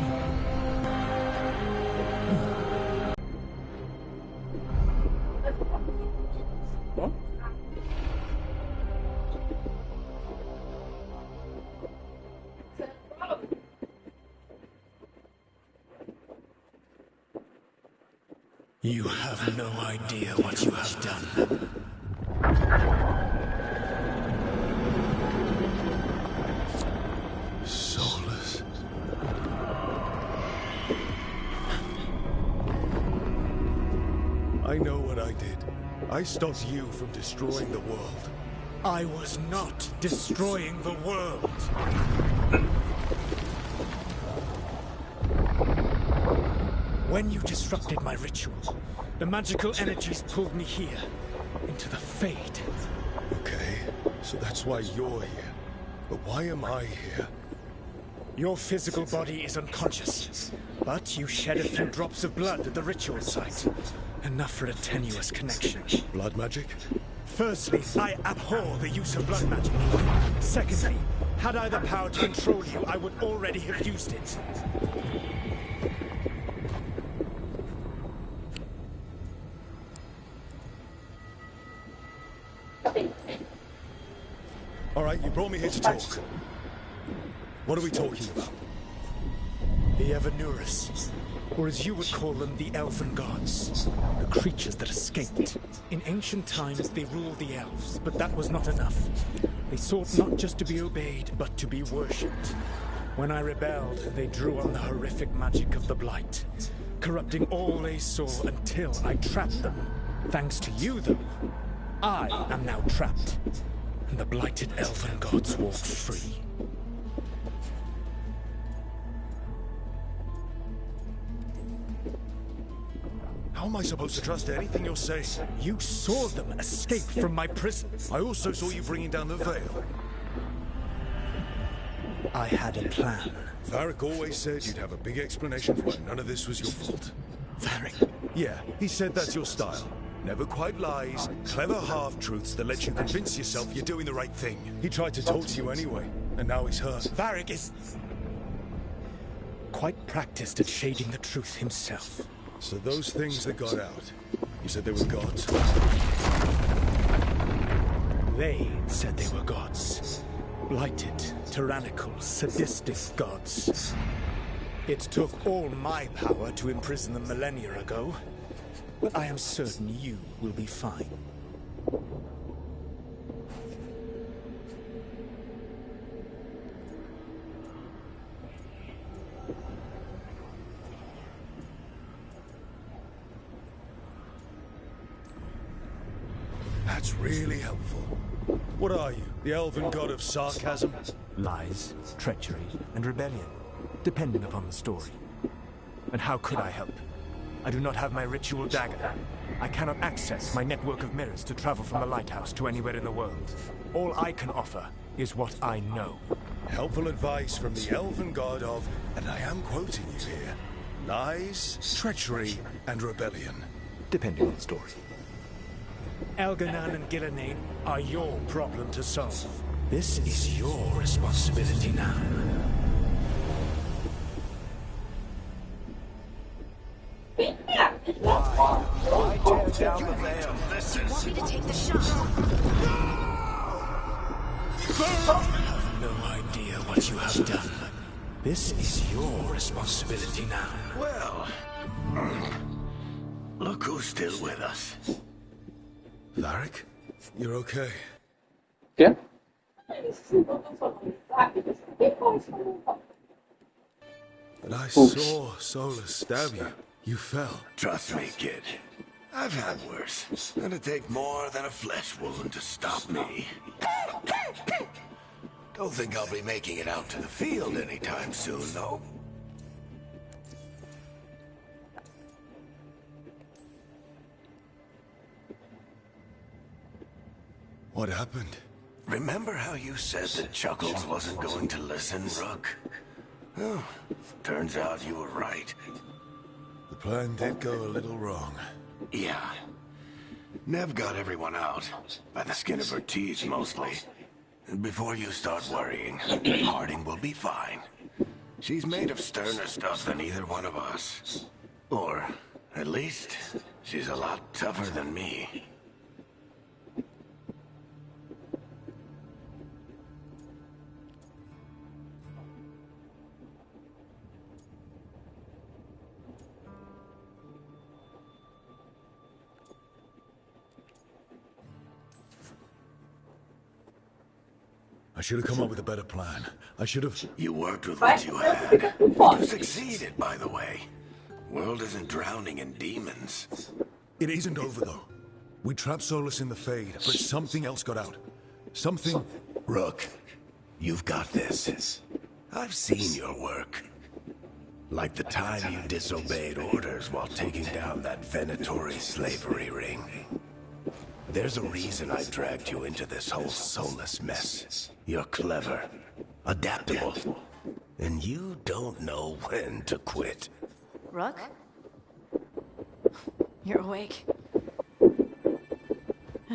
You have no idea what you have done. Soulless. I know what I did. I stopped you from destroying the world. I was not destroying the world. When you disrupted my ritual, the magical energies pulled me here, into the Fade. Okay, so that's why you're here. But why am I here? Your physical body is unconscious, but you shed a few drops of blood at the ritual site. Enough for a tenuous connection. Blood magic? Firstly, I abhor the use of blood magic. Secondly, had I the power to control you, I would already have used it. All right, you brought me here to talk. What are we talking about? The Evanuris, or as you would call them, the Elven Gods. The creatures that escaped. In ancient times, they ruled the elves, but that was not enough. They sought not just to be obeyed, but to be worshipped. When I rebelled, they drew on the horrific magic of the Blight, corrupting all they saw until I trapped them. Thanks to you, though, I am now trapped, and the blighted Elven Gods walk free. How am I supposed to trust anything you're saying? You saw them escape from my prison. I also saw you bringing down the veil. I had a plan. Varric always said you'd have a big explanation for why none of this was your fault. Varric? Yeah, he said that's your style. Never quite lies, clever half-truths that let you convince yourself you're doing the right thing. He tried to talk to you anyway, and now he's hurt. Varric is quite practiced at shading the truth himself. So those things that got out, you said they were gods? They said they were gods. Blighted, tyrannical, sadistic gods. It took all my power to imprison them millennia ago, but I am certain you will be fine. That's really helpful. What are you, the elven god of sarcasm? Lies, treachery, and rebellion, depending upon the story. And how could I help? I do not have my ritual dagger. I cannot access my network of mirrors to travel from the lighthouse to anywhere in the world. All I can offer is what I know. Helpful advice from the elven god of, and I am quoting you here, lies, treachery, and rebellion. Depending on the story. Elganan and Gillenane are your problem to solve. This is your responsibility now. Why tear down the veil? Do you want me to take the shot? You have no idea what you have done. This is your responsibility now. Well, look who's still with us. Varric? You're okay. Quê? Eles se botam só no WhatsApp, eles não têm como se comunicar. But I saw Solus stab you. You fell. Trust me, kid. I've had worse. It'd take more than a flesh wound to stop me. Don't think I'll be making it out to the field anytime soon, though. What happened? Remember how you said that Chuckles wasn't going to listen, Rook? Well, turns out you were right. The plan did go a little wrong. Yeah. Nev got everyone out, by the skin of her teeth mostly. Before you start worrying, Harding will be fine. She's made of sterner stuff than either one of us. Or, at least, she's a lot tougher than me. I should have come up with a better plan. I should have... You worked with what you had. You succeeded, by the way. World isn't drowning in demons. It isn't over, though. We trapped Solus in the Fade, but something else got out. Something... Rook, you've got this. I've seen your work. Like the time you disobeyed orders while taking down that Venatori slavery ring. There's a reason I dragged you into this whole Solus mess. You're clever, adaptable, and you don't know when to quit. Rook? You're awake.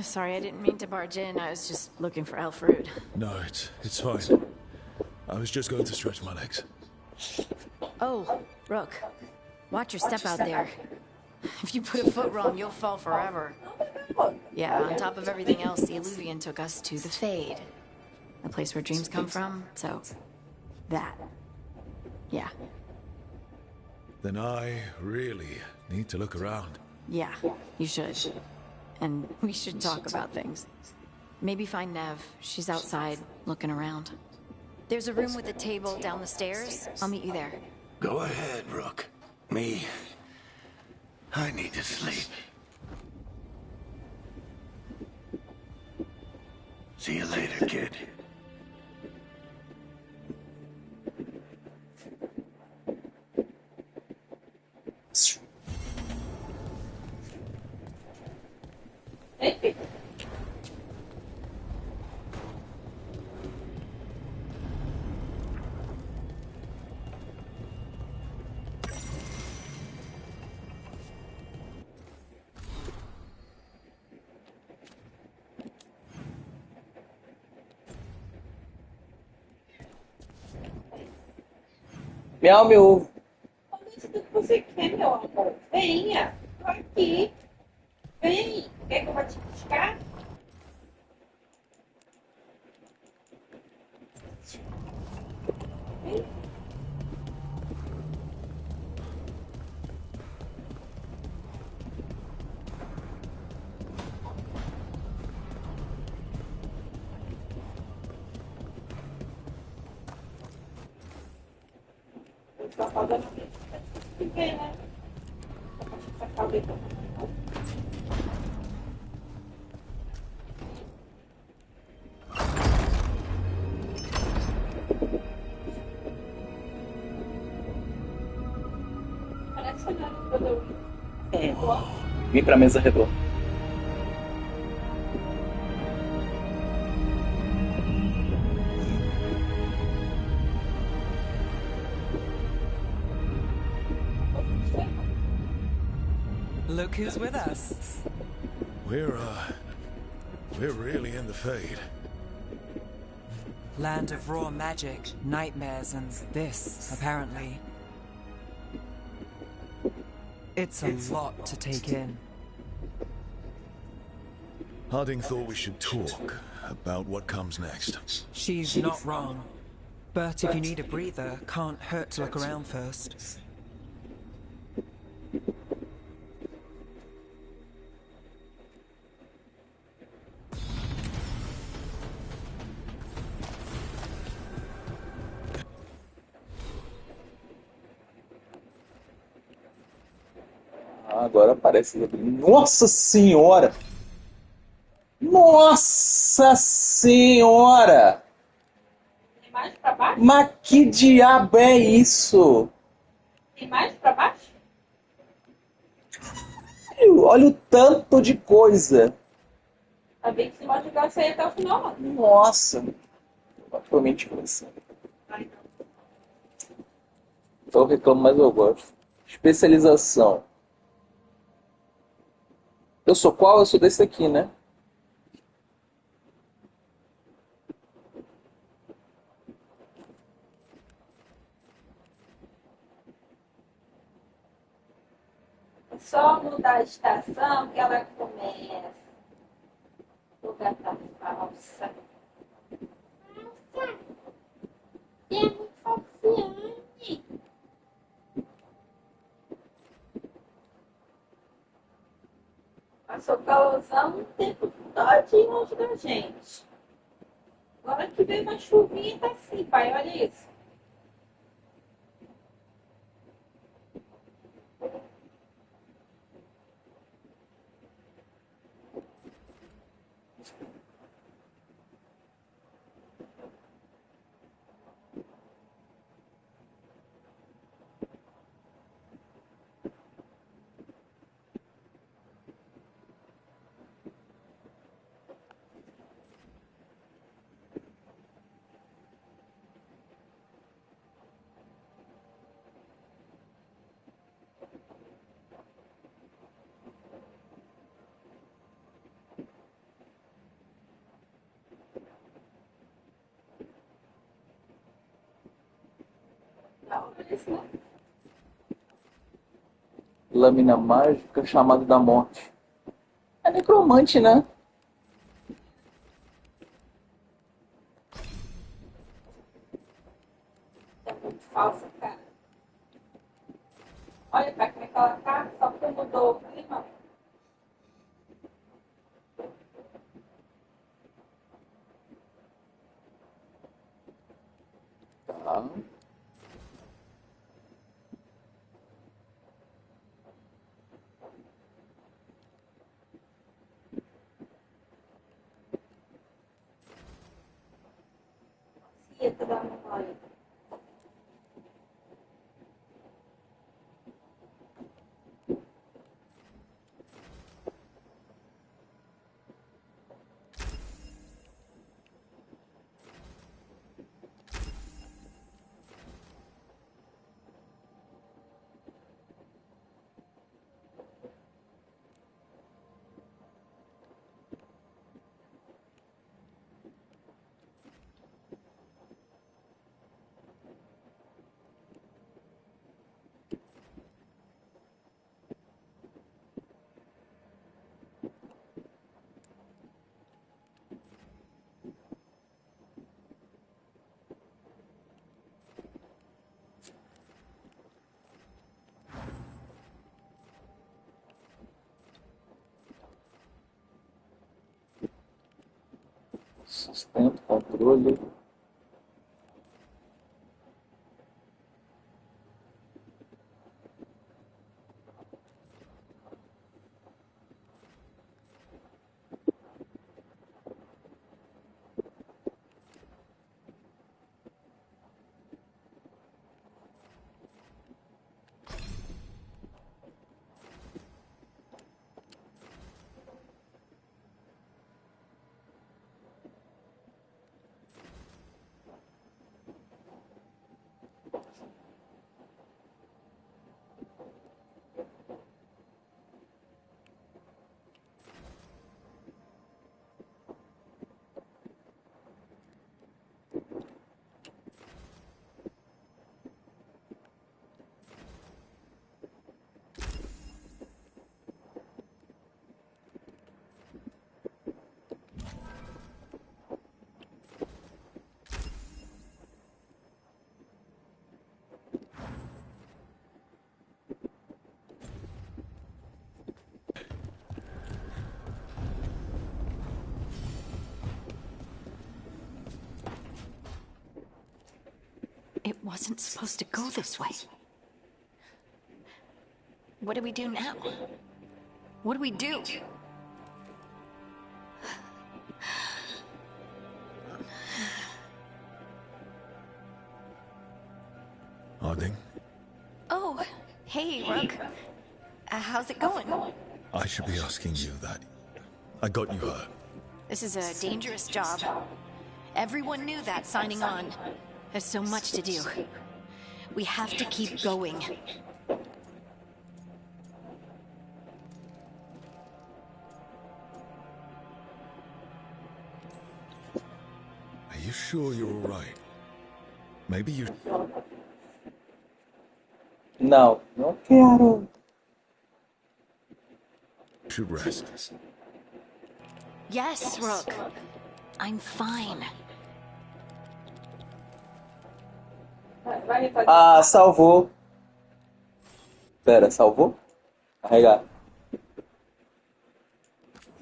Sorry, I didn't mean to barge in. I was just looking for Alfred. No, it's fine. I was just going to stretch my legs. Oh, Rook. Watch your step out there. If you put a foot wrong, you'll fall forever. Yeah, on top of everything else, the Illuvian took us to the Fade. The place where dreams come from, so... that. Yeah. Then I really need to look around. Yeah, you should. And we should talk about things. Maybe find Nev. She's outside, looking around. There's a room with a table down the stairs. I'll meet you there. Go ahead, Rook. Me... I need to sleep. See you later, kid. Miau, meu ovo. Quando isso tudo que você quer, meu amor, venha. Tô aqui. Vem. Quer que eu vá te buscar? Vem. Tá pagando pequena, né? Tá pagando. Parece olhando quando eu Vim pra mesa redonda. Look who's with us. We're really in the Fade. Land of raw magic, nightmares, and this, apparently. It's a lot to take in. Harding thought we should talk about what comes next. She's not wrong. But if you need a breather, can't hurt to look around first. Agora aparece. Nossa senhora! Nossa senhora! Tem mais pra baixo? Mas que diabo é isso? Tem mais pra baixo? Olha o tanto de coisa. Tá bem que se mostra que vai sair até o final, mano. Nossa. Atualmente começando. Vai não. Então eu reclamo, mas eu gosto. Especialização. Eu sou qual? Eu sou desse aqui, né? É só mudar a estação que ela começa. Lugar tá falsa. Nossa! É muito falciane. Passou calorzão o tempo todinho longe da gente. Agora que veio uma chuvinha tá assim, pai, olha isso. Não, olha isso, né? Lâmina mágica, chamado da morte. É necromante, né? É muito falsa, cara. Olha pra como é que ela tá, só porque mudou o clima. Tá. Cieta da memória. Sustento, controle. It wasn't supposed to go this way. What do we do now? What do we do? Harding, Oh, hey, Rook. How's it going? I should be asking you that. I got you hurt. This is a dangerous job. Everyone knew that signing on. There's so much to do. We have to keep going. Are you sure you're all right? Maybe you Não, não quero. should rest. Yes, Rook. I'm fine. Vai fazer. Ah, salvou. Pera, salvou? Carregar.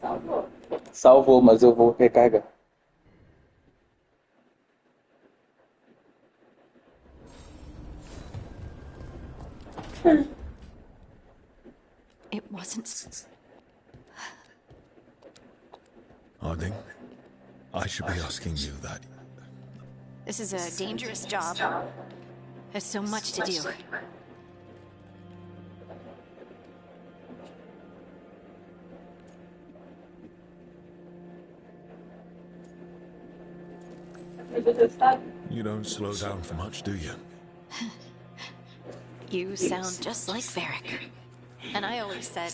Salvou. Salvou, mas eu vou recarregar. It wasn't. Harding, I should be asking you that. This is a dangerous job. There's so much to do. You don't slow down for much, do you? You sound just like Varric. And I always said,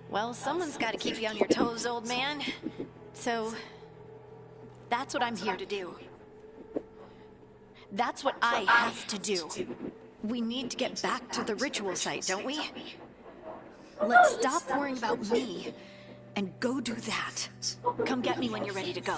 well, someone's got to keep you on your toes, old man. So, that's what I'm here to do. That's what I have to do. We need to get back to the ritual site, don't we? Let's stop worrying about me and go do that. Come get me when you're ready to go.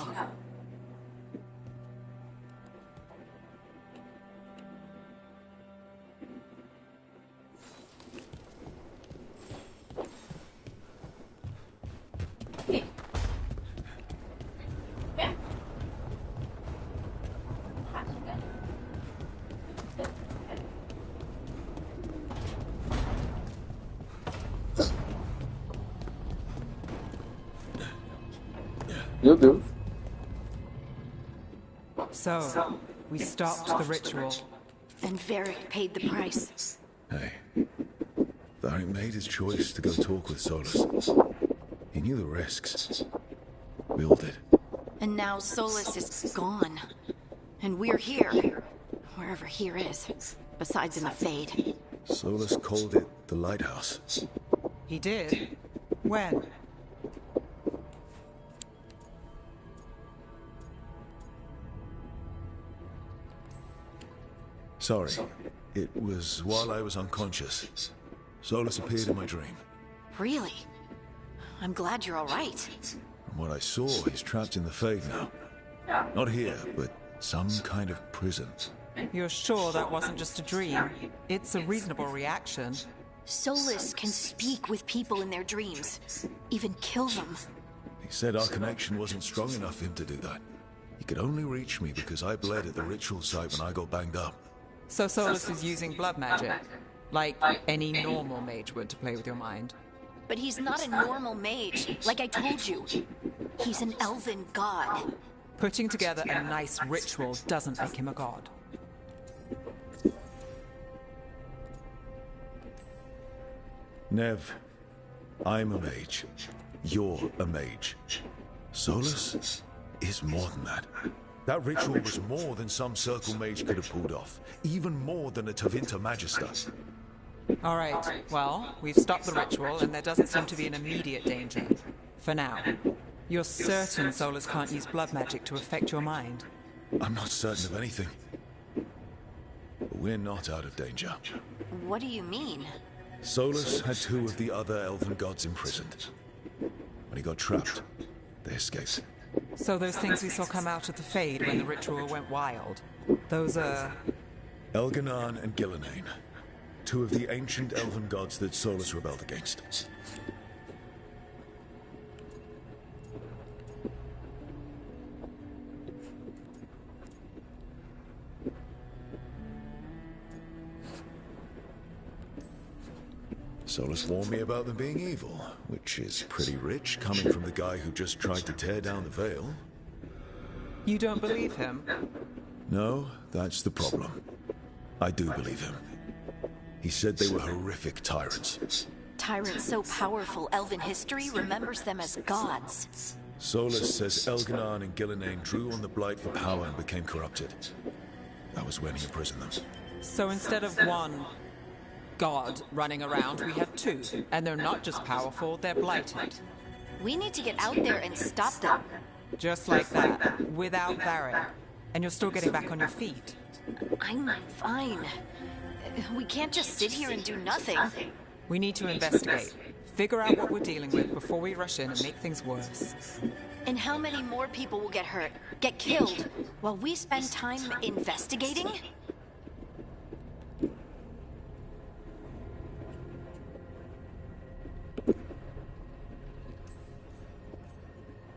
Meu Deus. So, we stopped the ritual. And Varric paid the price. Hey, Varric made his choice to go talk with Solus. He knew the risks. We all did. And now Solus is gone. And we're here. Wherever here is. Besides in the Fade. Solus called it the lighthouse. He did? When? Sorry. It was while I was unconscious. Solus appeared in my dream. Really? I'm glad you're all right. From what I saw, he's trapped in the Fade now. Not here, but some kind of prison. You're sure that wasn't just a dream? It's a reasonable reaction. Solus can speak with people in their dreams. Even kill them. He said our connection wasn't strong enough for him to do that. He could only reach me because I bled at the ritual site when I got banged up. So Solus is using blood magic, like any normal mage would to play with your mind. But he's not a normal mage, like I told you. He's an elven god. Putting together a nice ritual doesn't make him a god. Nev, I'm a mage. You're a mage. Solus is more than that. That ritual was more than some circle mage could have pulled off. Even more than a Tavinta Magister. All right, well, we've stopped the ritual and there doesn't seem to be an immediate danger. For now. You're certain Solus can't use blood magic to affect your mind? I'm not certain of anything. But we're not out of danger. What do you mean? Solus had two of the other elven gods imprisoned. When he got trapped, they escaped. So those things we saw come out of the Fade when the ritual went wild, those are... Elganan and Gillenane. Two of the ancient elven gods that Solus rebelled against. Solus warned me about them being evil, which is pretty rich coming from the guy who just tried to tear down the veil. You don't believe him? No, that's the problem. I do believe him. He said they were horrific tyrants. Tyrants so powerful, elven history remembers them as gods. Solus says Elganon and Gillenane drew on the Blight for power and became corrupted. That was when he imprisoned them. So instead of one god running around, we have two. And they're not just powerful, they're blighted. We need to get out there and stop them. Just like that, without Varric. And you're still getting back on your feet. I'm fine. We can't just sit here and do nothing. We need to investigate. Figure out what we're dealing with before we rush in and make things worse. And how many more people will get hurt, get killed, while we spend time investigating?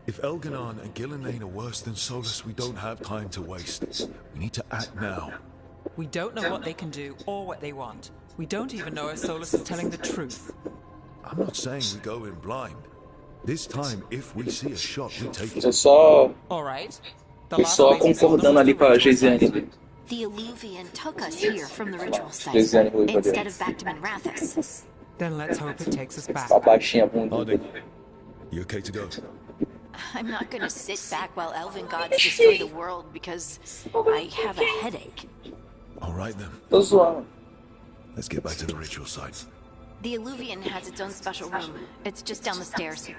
If Elganon and Gillenane are worse than Solus, we don't have time to waste. We need to act now. We don't know what they can do or what they want. We don't even know if Solus is telling the truth. I'm not saying we go in blind. This time, if we see a shot, we take it. Eu só, All right. eu só concordando ali com a Geisiane. The Illuvian took us here from the ritual site, Geisiane ruiva instead dele. of back to Minrathous. Then let's hope it takes us back. A baixinha bunda. Harding, you okay to go? I'm not gonna sit back while elven gods destroy the world because I have a headache. All right then. Tô zoando. Let's get back to the ritual site. The Illuvian has its own special room. It's just down the stairs.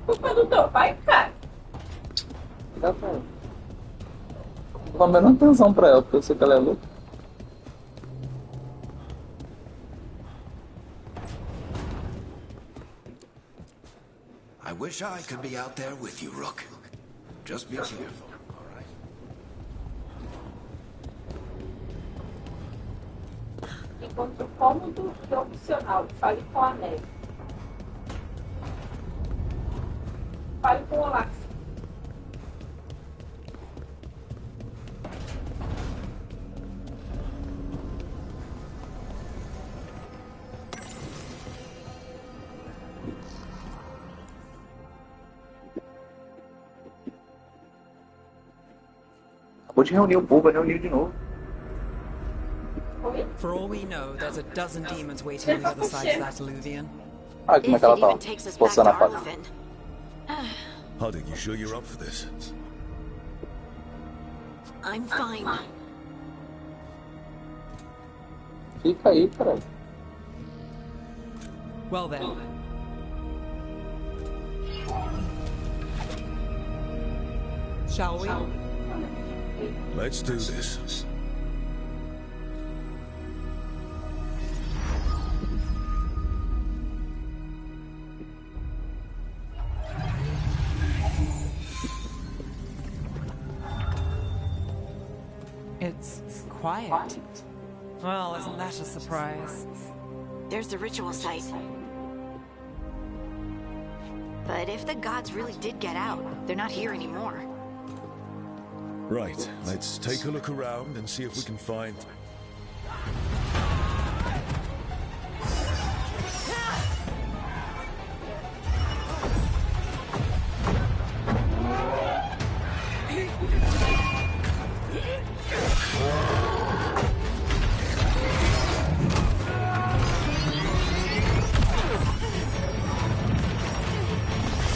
Culpa do teu pai, cara. Dá pra... Tô dando a menor atenção pra ela, porque eu sei que ela é louca. I wish I could be out there with you, Rook. Just be careful, all right? Encontre o cômodo e opcional. Fale com a neve. Fale com o Olax. Acabou de reunir o povo, vai reunir de novo. Oi? For all we know, there's a dozen demons waiting on the other side of that Illuvian. Olha como é If que ela it tá, even takes us back to forçando a faca. Arlevin. Harding, you sure you're up for this? I'm fine. Fica aí, caralho. Well then. Shall we? Let's do this. It's quiet. Well, isn't that a surprise? There's the ritual site. But if the gods really did get out, they're not here anymore. Right, let's take a look around and see if we can find...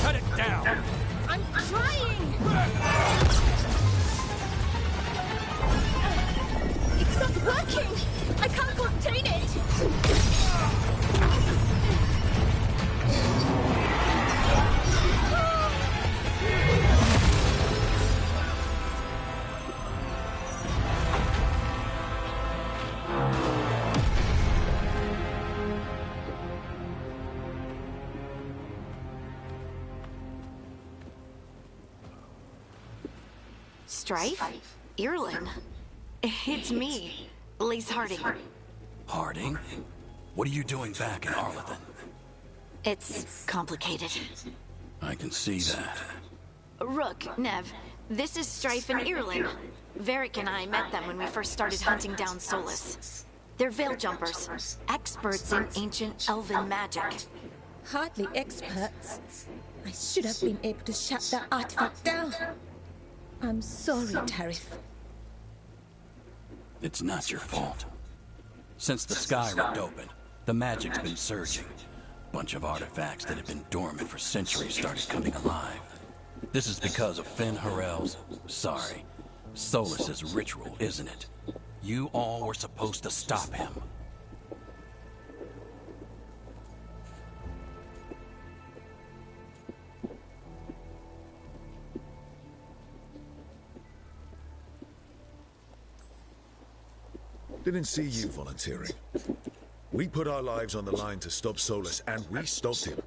Cut it down! I'm trying! It's not working! I can't contain it! Strife? Irlin? It's me, Lace Harding. Harding? What are you doing back in Arlevin? It's complicated. I can see that. Rook, Nev, this is Strife and Irulan. Varric and I met them when we first started hunting down Solus. They're veil jumpers, experts in ancient elven magic. Hardly experts. I should have been able to shut that artifact down. I'm sorry, Tarith. It's not your fault. Since the sky ripped open, the magic's been surging. Bunch of artifacts that had been dormant for centuries started coming alive. This is because of Solus's ritual, isn't it? You all were supposed to stop him. Didn't see you volunteering. We put our lives on the line to stop Solus, and we stopped him.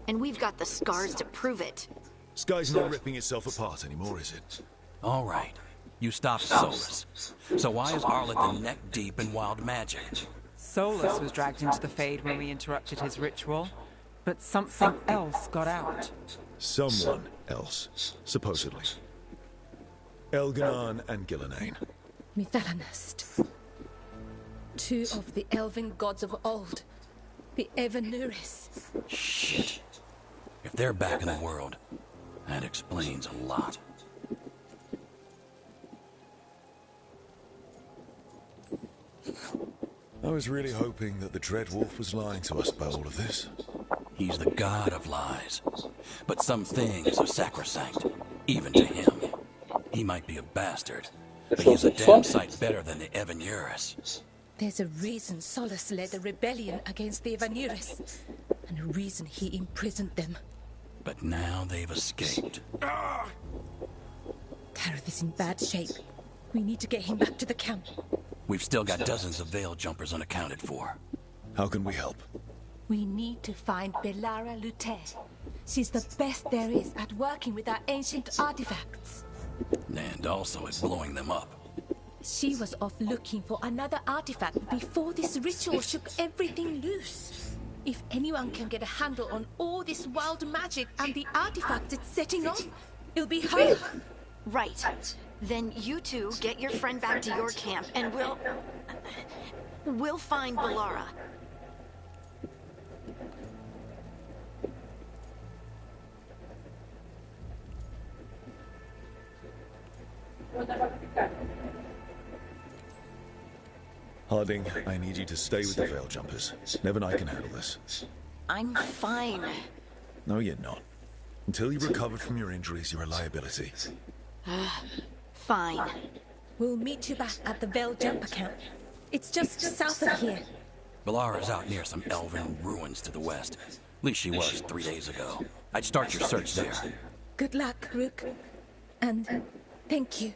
And we've got the scars to prove it. Sky's not ripping itself apart anymore, is it? All right. You stopped Solus. So why is Arlington neck deep in wild magic? Solus was dragged into the Fade when we interrupted his ritual, but something else got out. Someone else, supposedly. Elganon and Gillenane. Mithalanast. Two of the elven gods of old. The Evanuris. Shit. If they're back in the world, that explains a lot. I was really hoping that the Dreadwolf was lying to us about all of this. He's the god of lies. But some things are sacrosanct, even to him. He might be a bastard, but he's a damn sight better than the Evanuris. There's a reason Solus led a rebellion against the Evanuris, and a reason he imprisoned them. But now they've escaped. Tarith is in bad shape. We need to get him back to the camp. We've still got dozens of veil jumpers unaccounted for. How can we help? We need to find Belara Lute. She's the best there is at working with our ancient artifacts. And also at blowing them up. She was off looking for another artifact before this ritual shook everything loose. If anyone can get a handle on all this wild magic and the artifacts it's setting off, it'll be her. Right. Then you two get your friend back to your camp and we'll find Belara. Harding, I need you to stay with the veil jumpers. Nev and I can handle this. I'm fine. No, you're not. Until you recover from your injuries, you're a liability. Fine. We'll meet you back at the Veil Jumper camp. It's just south of here. Belara's out near some elven ruins to the west. At least she was 3 days ago. I'd start your search there. Good luck, Rook. And thank you.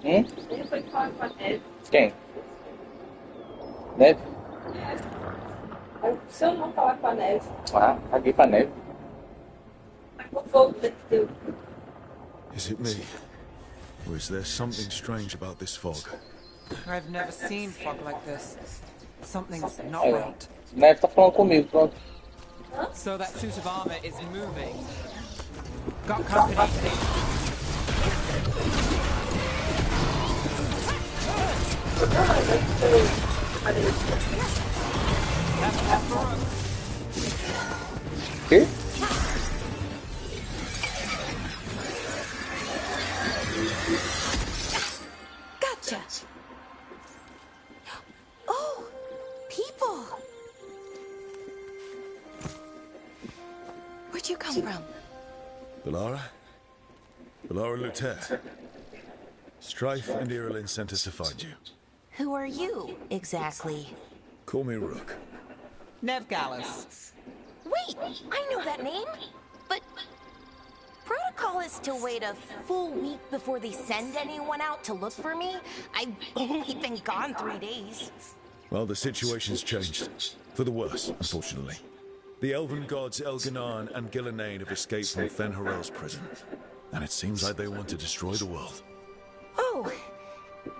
Ele foi falar com a Neve. Quem? Neve? Se eu não falar com a Neve. Ah, caguei pra Neve. O fogo deu. Is it me? Or is there something strange about this fog? I've never seen fog like this. Something's not Aí, right. Neve tá falando comigo, pronto. So that suit of armor is moving. Got company. Que? Gotcha. Oh, people. Where'd you come from? Belara? Belara Lute. Strife and Irulan sent us to find you. Who are you, exactly? Call me Rook. Nev Gallus. Wait, I know that name. But protocol is to wait a full week before they send anyone out to look for me. I've only been gone 3 days. Well, the situation's changed. For the worse, unfortunately. The elven gods Elganon and Gillenane have escaped from Fen'Harel's prison. And it seems like they want to destroy the world. Oh,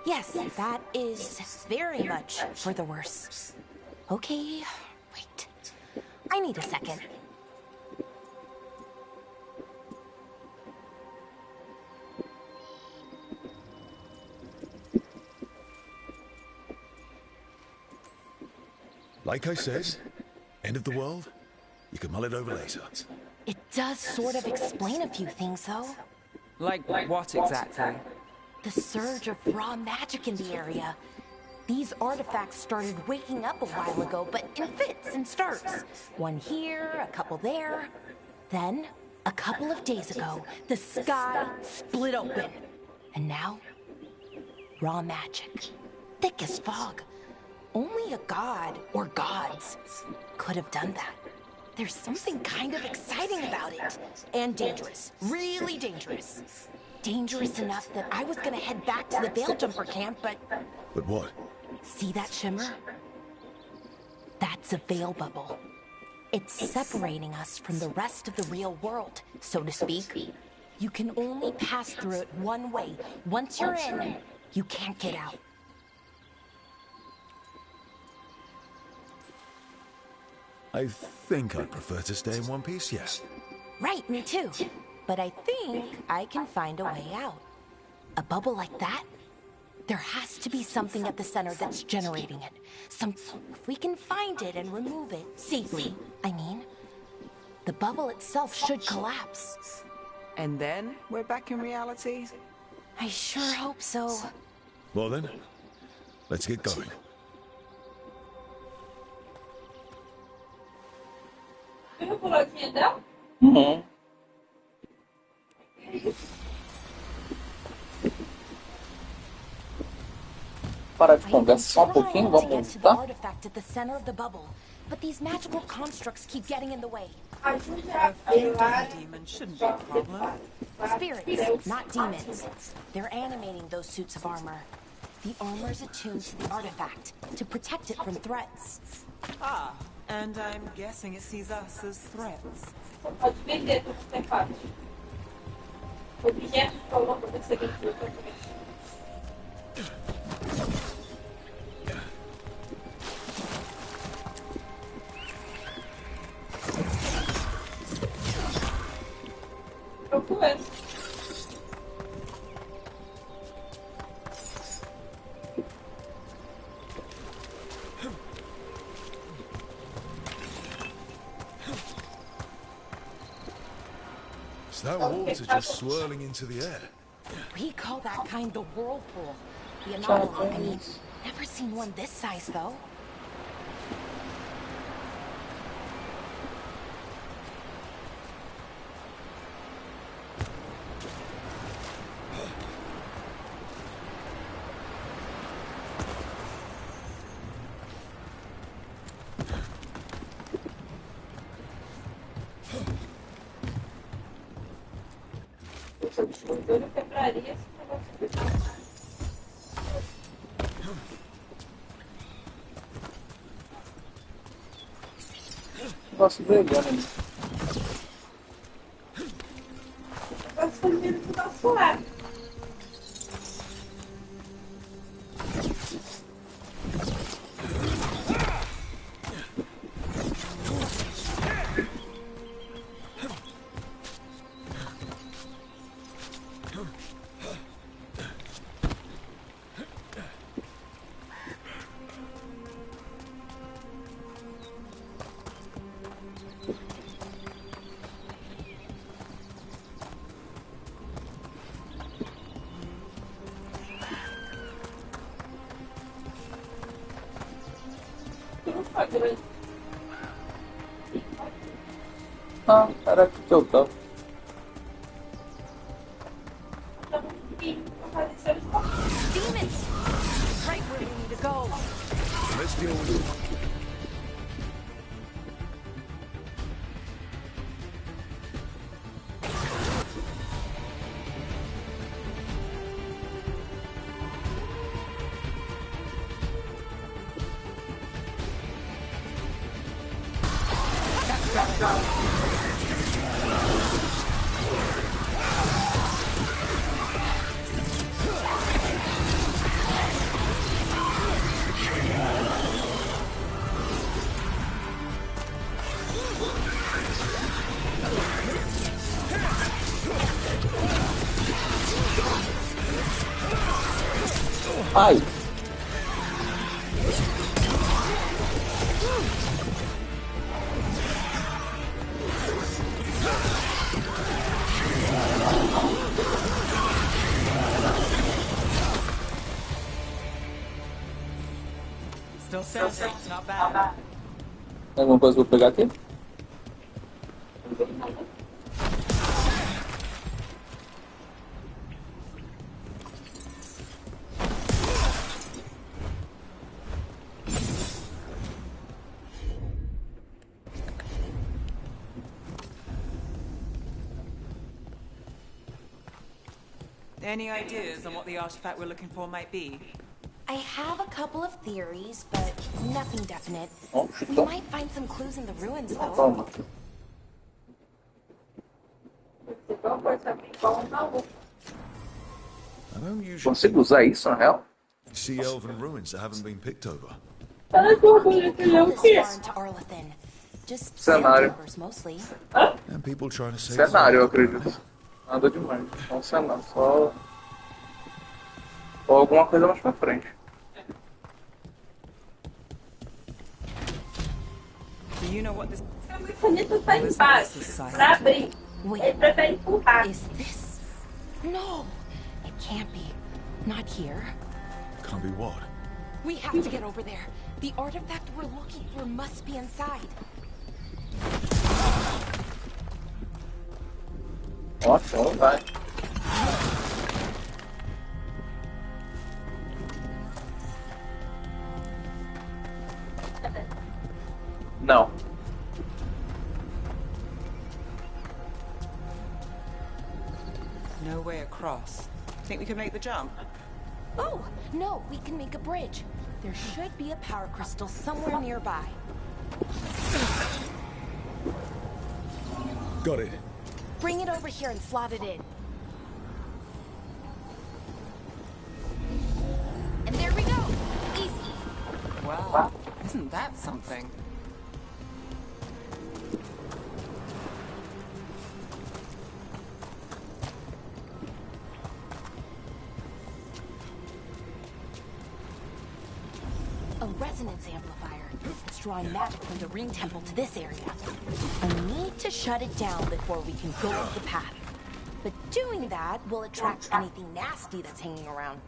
yes, that is very much for the worse. Okay, wait. I need a second. Like I said, end of the world? You can mull it over later. It does sort of explain a few things, though. Like what exactly? The surge of raw magic in the area. These artifacts started waking up a while ago, but in fits and starts. One here, a couple there. Then, a couple of days ago, the sky split open. And now, raw magic. Thick as fog. Only a god, or gods, could have done that. There's something kind of exciting about it. And dangerous. Really dangerous. Dangerous enough that I was gonna head back to the Veil Jumper camp, but... But what? See that shimmer? That's a veil bubble. It's separating us from the rest of the real world, so to speak. You can only pass through it one way. Once you're in, you can't get out. I think I'd prefer to stay in one piece, yes. Right, me too. But I think I can find a way out. A bubble like that? There has to be something at the center that's generating it. If we can find it and remove it safely, I mean, the bubble itself should collapse. And then we're back in reality? I sure hope so. Well then, let's get going. Uhum. Parar de conversa só um pouquinho, vamos voltar. Artifact at the center of the bubble, but these magical constructs keep getting in the way. A demon shouldn't be a problem. Spirits, not demons. They're animating those suits of armor. The armor's attuned to the artifact to protect it from threats. Ah, and I'm guessing it sees us as threats. Pode vender os artefatos. Objetos que alguma coisa seria também. Procurando. Is that water just swirling into the air? We call that kind the whirlpool. The anomaly, I mean, never seen one this size, though. Eu quebraria esse negócio. Negócio brilhando ali. Vai surgir do nosso lado. Ah, caraca, que eu tava. Demons! Right where we need to go. Let's deal with it. Ai. Still standing, not bad. Tem alguma coisa pra pegar aqui? Any ideas on what the artifact we're looking for might be? I have a couple of theories, but nothing definite. Oh, We might find some clues in the ruins, though. Toma. I don't usually Consigo usar isso, na real? see elven ruins that haven't been picked over. This far into Arlathan. Just Cenário. sandpaper's mostly. And people trying to save Cenário, eu the world. acredito. Nada demais. Só um cenário. Só alguma coisa mais pra frente. Do you know what this... A maçaneta tá embaixo. Pra abrir. Ele prefere empurrar. Is this? No, it can't be. Not here. Can't be what? We have to get over there. The artifact we're looking for must be inside. Ótimo, vai. Não. No way across. Think we can make the jump? Oh, no, we can make a bridge. There should be a power crystal somewhere nearby. Got it. Bring it over here and slot it in. And there we go. Easy. Wow, isn't that something? A resonance amplifier. It's drawing magic from the ring temple to this area. I need to shut it down before we can go up the path. But doing that will attract anything nasty that's hanging around.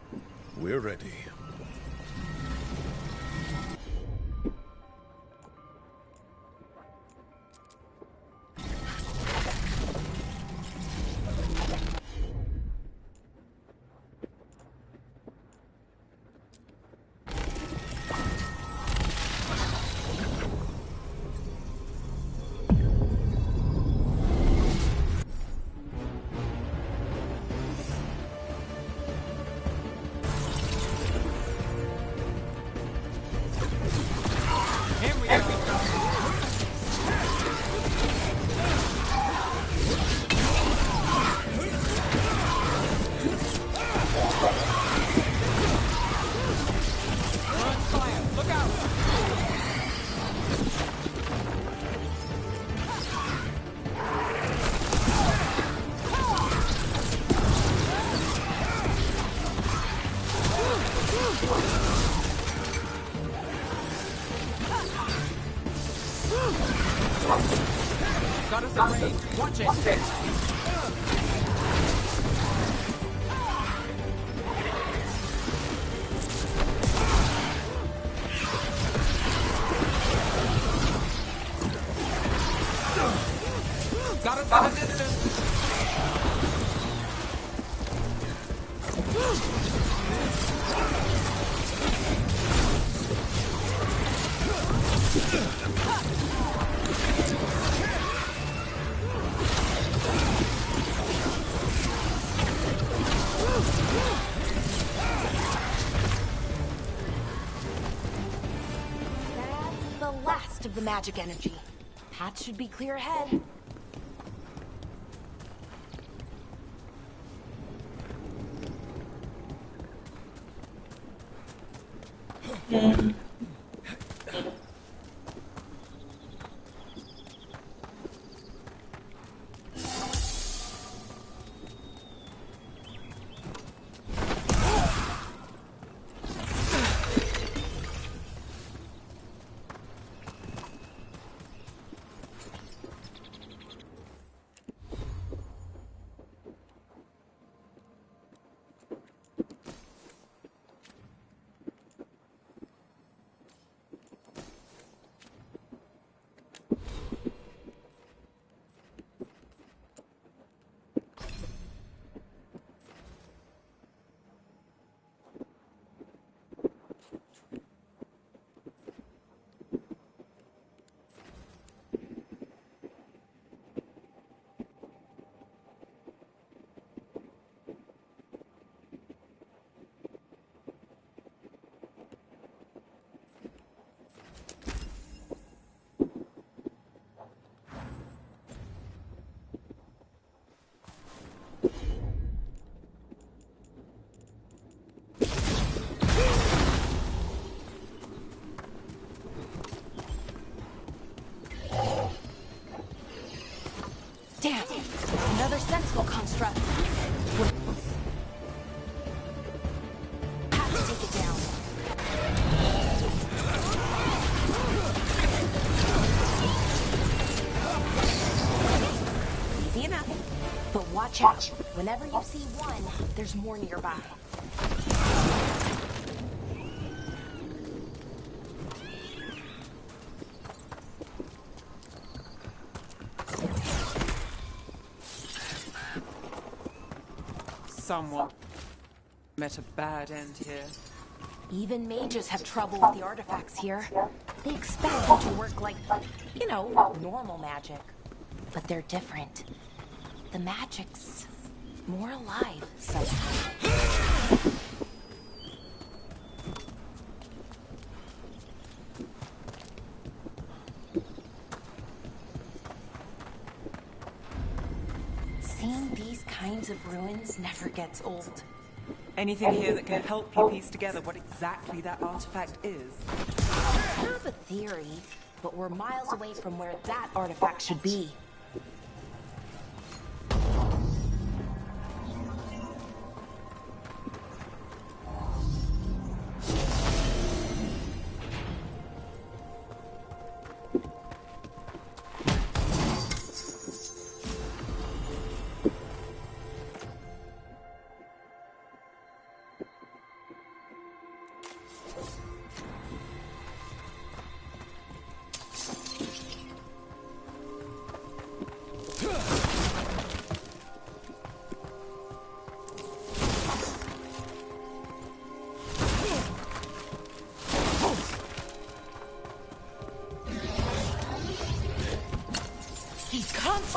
We're ready. Got us a range. Watch it. Got us at a distance. That's the last of the magic energy. Path should be clear ahead. Damn! Another sentinel construct. Have to take it down. Easy enough. But watch out. Whenever you see one, there's more nearby. Someone met a bad end here. Even mages have trouble with the artifacts here. They expect them to work like, you know, normal magic. But they're different. The magic's more alive somehow. Seeing these kinds of ruins never gets old. Anything here that can help you piece together what exactly that artifact is? I have a theory, but we're miles away from where that artifact should be.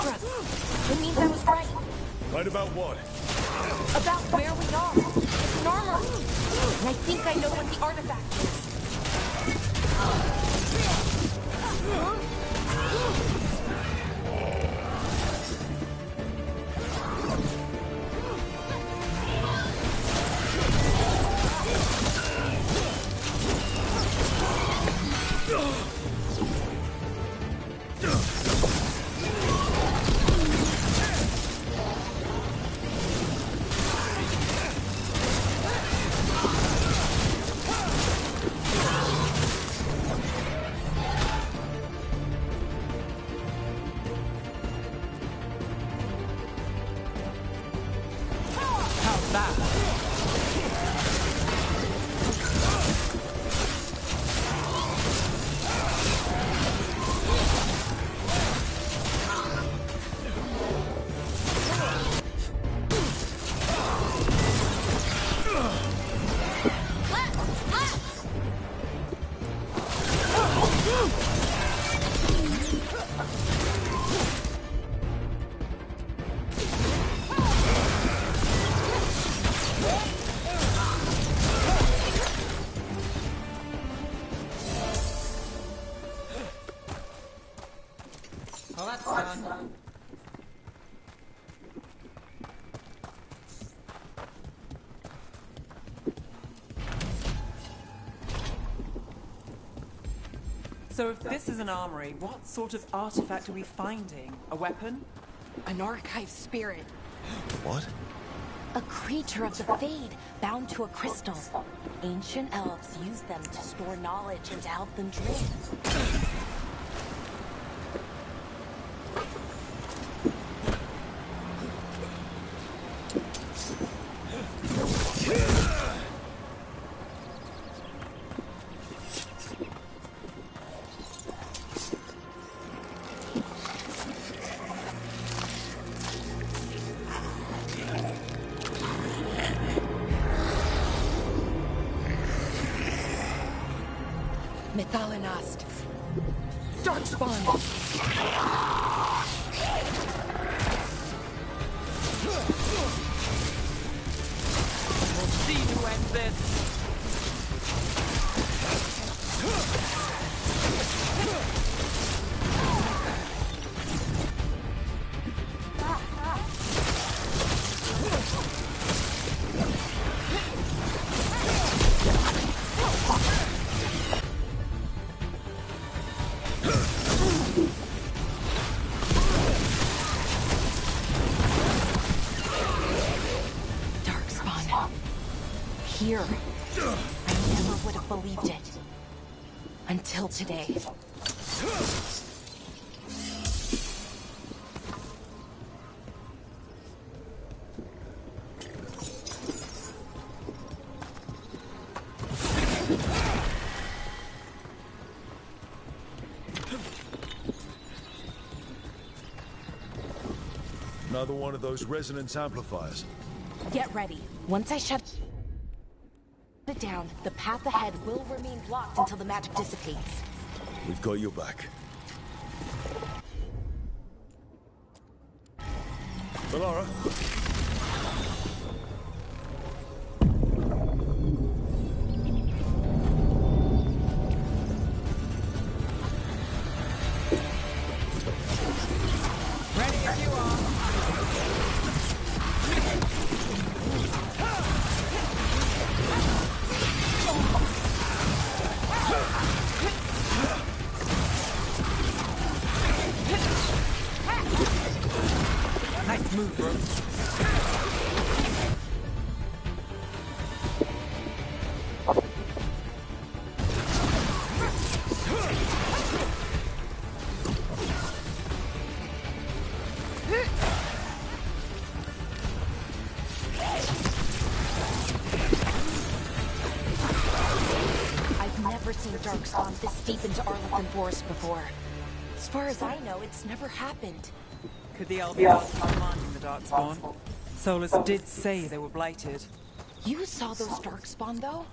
It means I was right. Right about what? About where we are. It's an armory. And I think I know what the artifact So if this is an armory, what sort of artifact are we finding? A weapon? An archive spirit. What? A creature of the Fade, bound to a crystal. Ancient elves use them to store knowledge and to help them dream. Methalinast. Darkspawn. We'll see who ends this. here. I never would have believed it. Until today. Another one of those resonance amplifiers. Get ready. Once I shut it down, the path ahead will remain blocked until the magic dissipates. We've got your back. Valara. Ready if you are. Nice move, bro. I've never seen Darkspawn this deep into Arlequin Forest before. As far as I know, it's never happened. Could the elves be commanding the Darkspawn? Solus did say they were blighted. You saw those Darkspawn, though?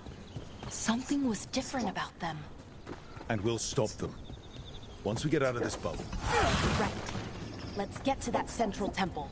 Something was different about them. And we'll stop them. Once we get out of this bubble. Right. Let's get to that central temple.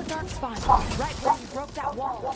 Darkspawn, right where you broke that wall.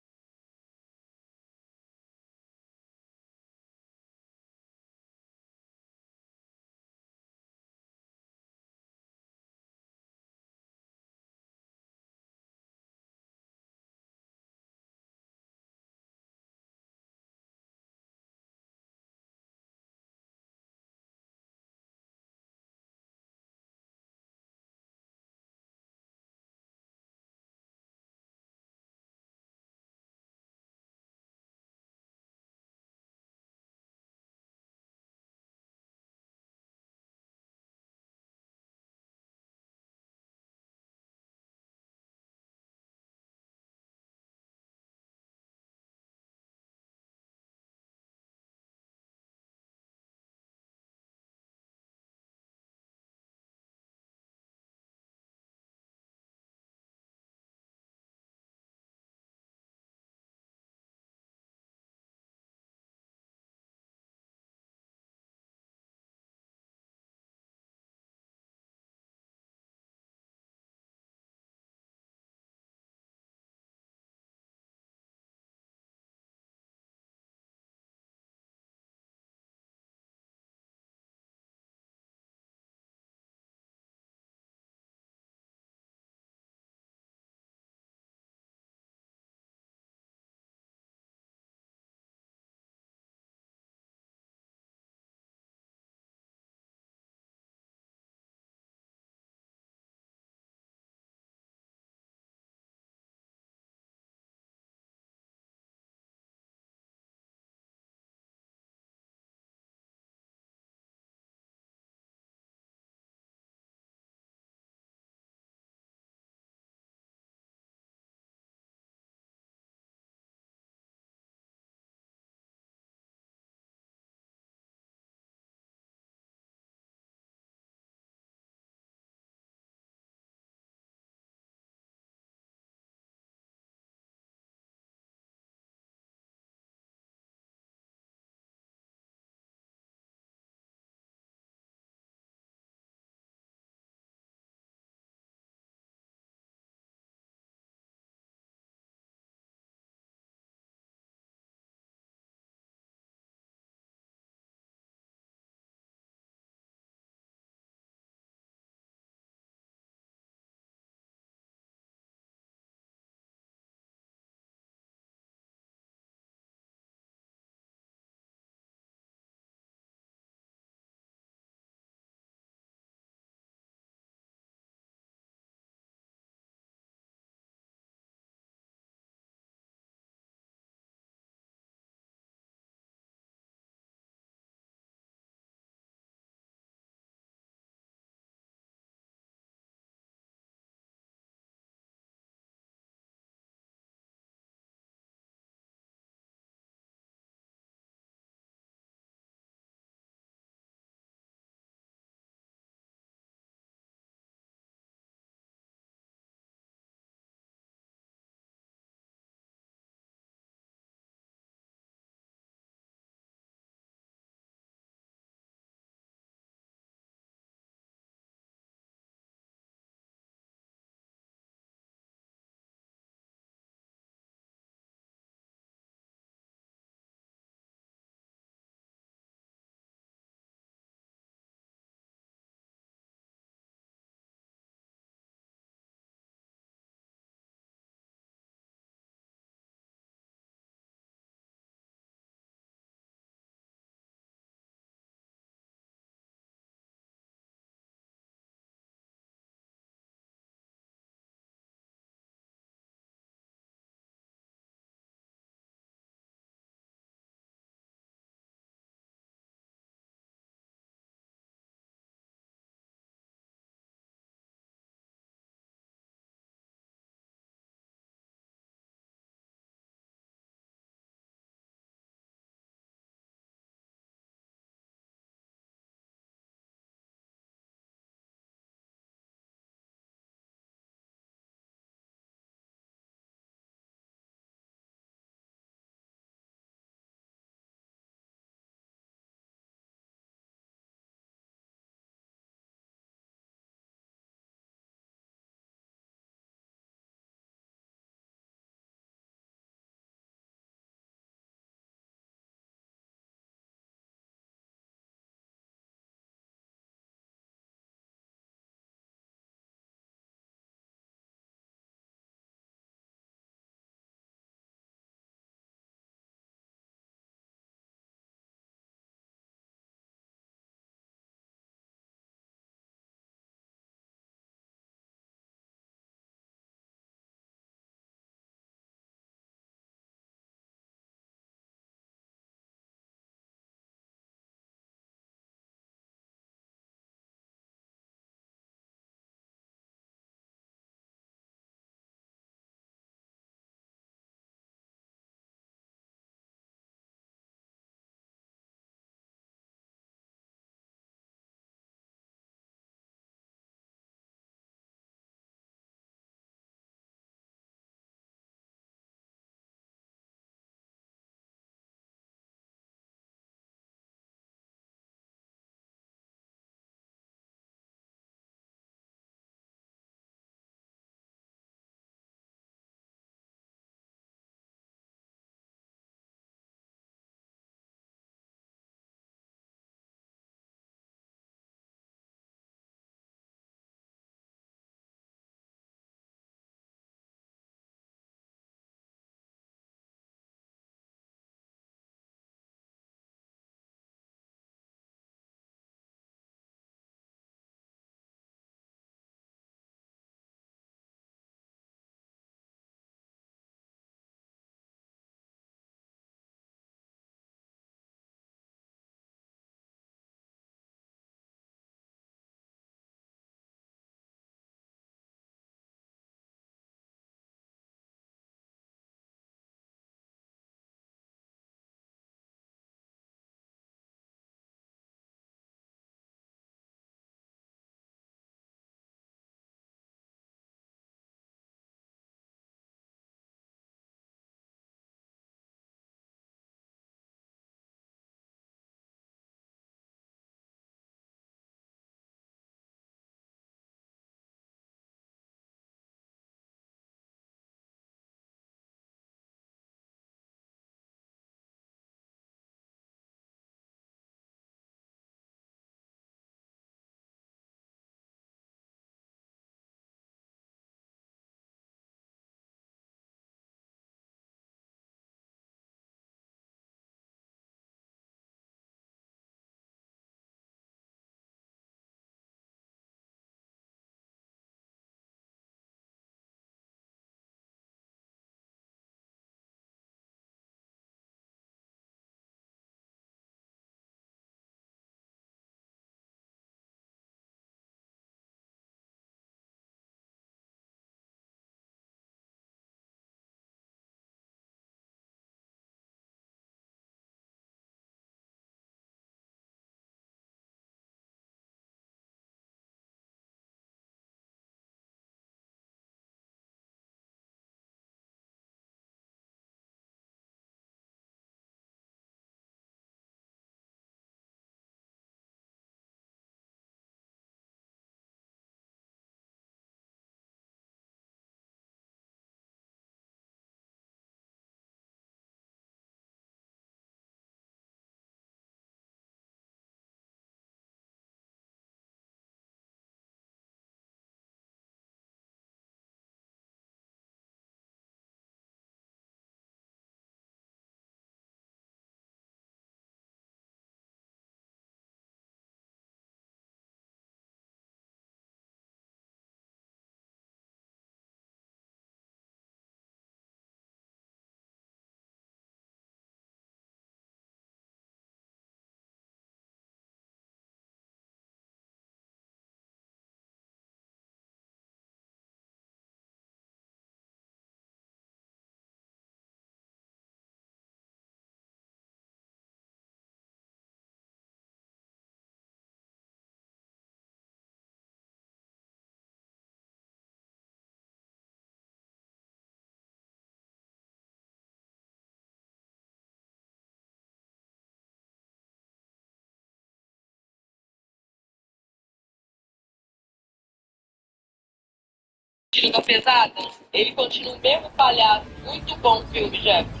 Tiro da pesada, ele continua o mesmo palhaço. Muito bom o filme, Jefferson.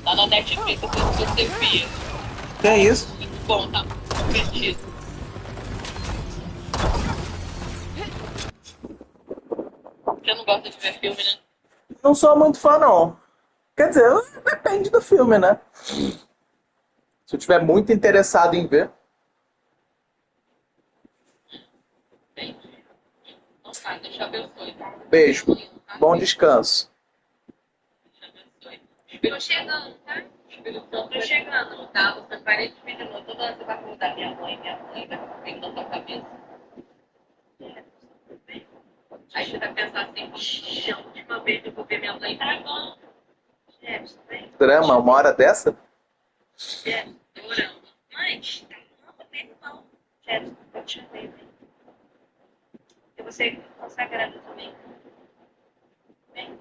Tá na Netflix, eu sei se você via. Que é isso? Muito bom, tá muito divertido. Você não gosta de ver filme, né? Não sou muito fã, não. Quer dizer, depende do filme, né? Se eu estiver muito interessado em ver. Não tá, deixa eu abençoe. Beijo. Bom descanso. Tô chegando, tá? Tô chegando, tá? Você parei de pedir novo. Toda hora você vai acordar minha mãe vai ter na tua cabeça. Aí você vai pensar assim, a última vez que eu vou ver minha mãe, tá bom. Jefferson, vem. Drama, uma hora dessa? Jefferson, orando. Mas, tá bom, Jefferson, eu te amei, vem. E você é consagrado também. Vem.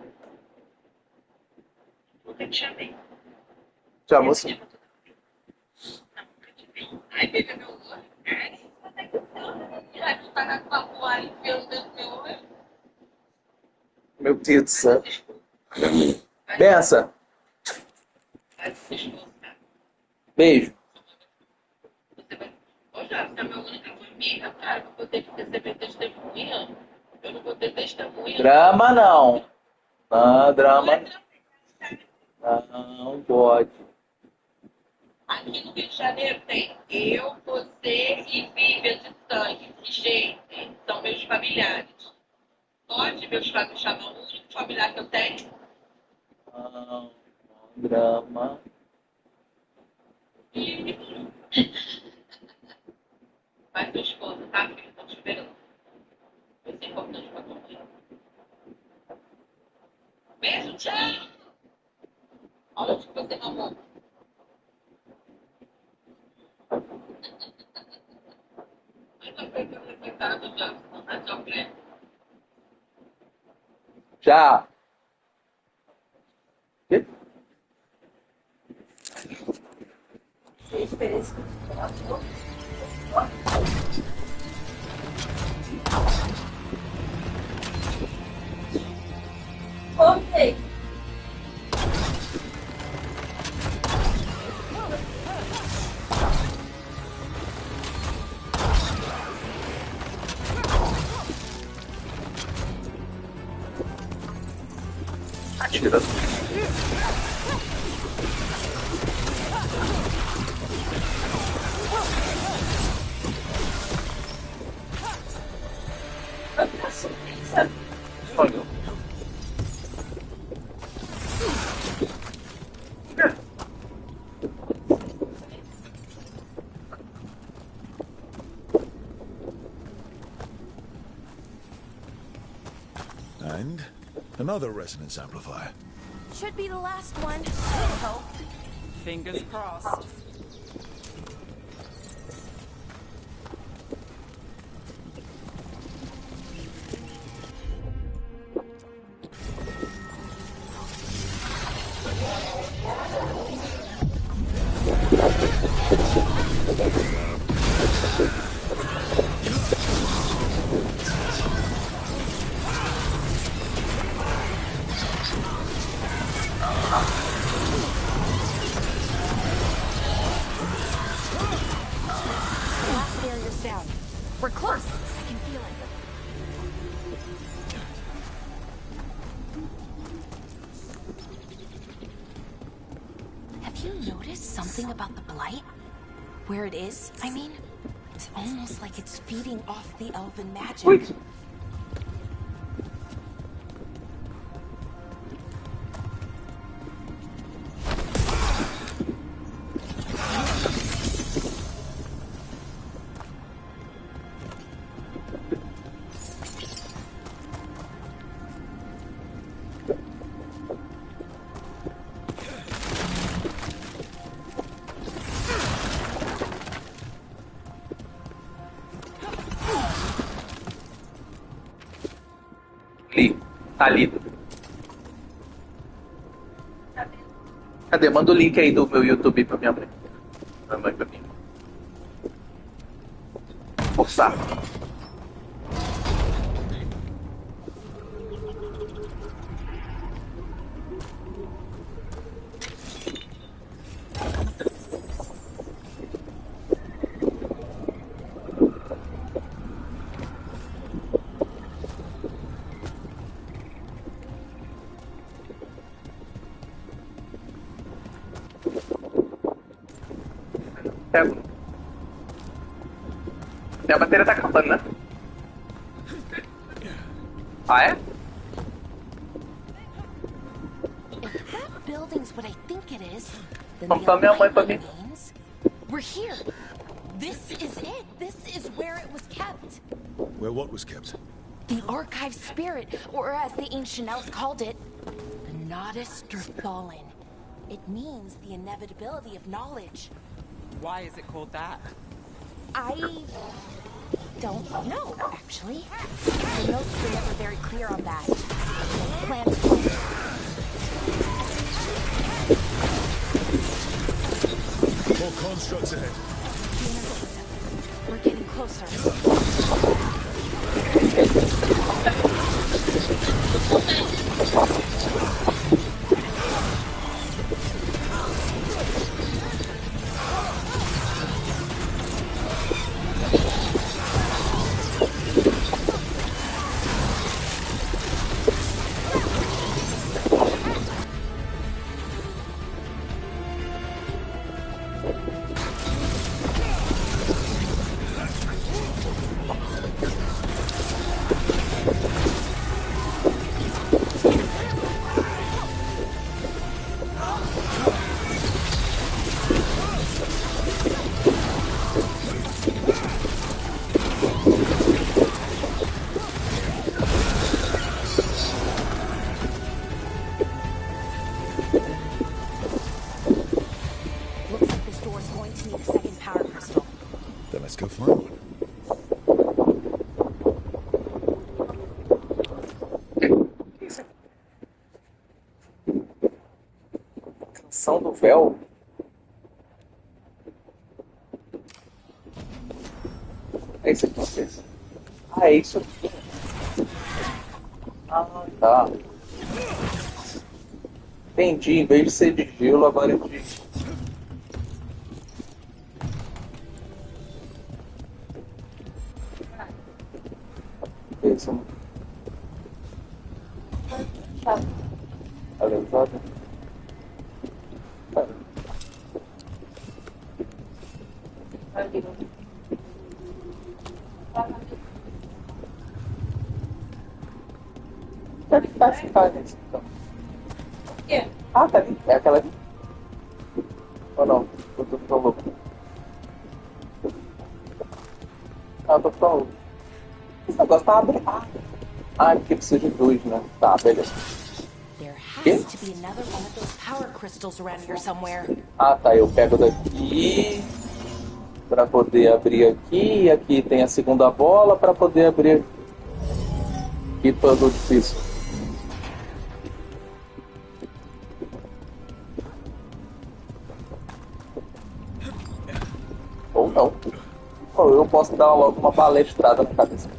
Nunca te chamei. Te amo sim. Ai, bebê, meu olho. Ai, você vai ter que vai pagar com a poalha enfiando dentro do meu olho. Meu Deus do céu. Benção. Beijo. Ô, já, você é minha única família, cara. Eu vou ter que receber testemunha. Eu não vou ter testemunha. Drama não. Não, drama. Não pode. Aqui no Rio de Janeiro tem eu, você e Vivian de sangue. E gente, são meus familiares. Pode meus familiares chamar o único familiar que eu tenho? Não, drama. Vai tua esposa, tá, filho? Tô te esperando. Vai ser importante pra tua mãe. Beijo, tchau! Olha o que você mamou. Já. Que? Ok. Atira. Sonho. And another resonance amplifier. Should be the last one. I hope. Fingers crossed. Last barrier's down. We're close. I can feel it. Have you noticed something about the blight? Where it is, I mean? It's almost like it's feeding off the elven magic. Wait. Li. Tá lido. Cadê? Manda o link aí do meu YouTube pra minha mãe. Pra mãe pra mim. Forçar. pego. Minha bateria tá acabando, né? Ah, é? If that building's what I think it is, then Vamos pra minha mãe pra mim. means we're here. This is it. This is where it was kept. Where what was kept? The archive spirit, or as the ancient elves called it, the Nodus Fallen. It means the inevitability of knowledge. Why is it called that? I don't know, actually. The notes were never very clear on that. Plans More constructs ahead. We're getting closer. Go find one. Canção do véu. É isso aqui. Ah, é isso aqui. Ah, tá. Entendi. Em vez de ser de gelo, agora é de... Isso. Aleatório. Onde que tá esse cara? Ah, tá ali. É aquela ali. Ou não? Eu tô ficando louco. Ah, eu tô ficando louco. Esse negócio tá abrindo. Ah, porque precisa de luz, né? Tá, beleza. Has to be another one of those power crystals around here somewhere. Ah, tá. Eu pego daqui pra poder abrir aqui. E aqui tem a segunda bola pra poder abrir aqui todo difícil. Ou não. Ou eu posso dar logo uma balestrada na cabeça.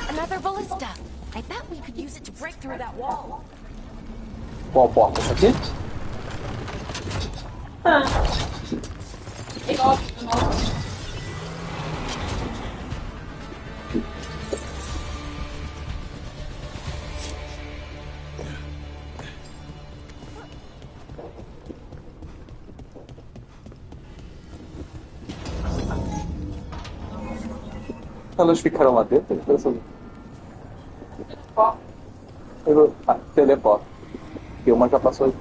Another ballista. I bet we could use it to break through that wall. Qual porta? Essa aqui? Elas ficaram lá dentro? Teleporta. Porque uma já passou aqui.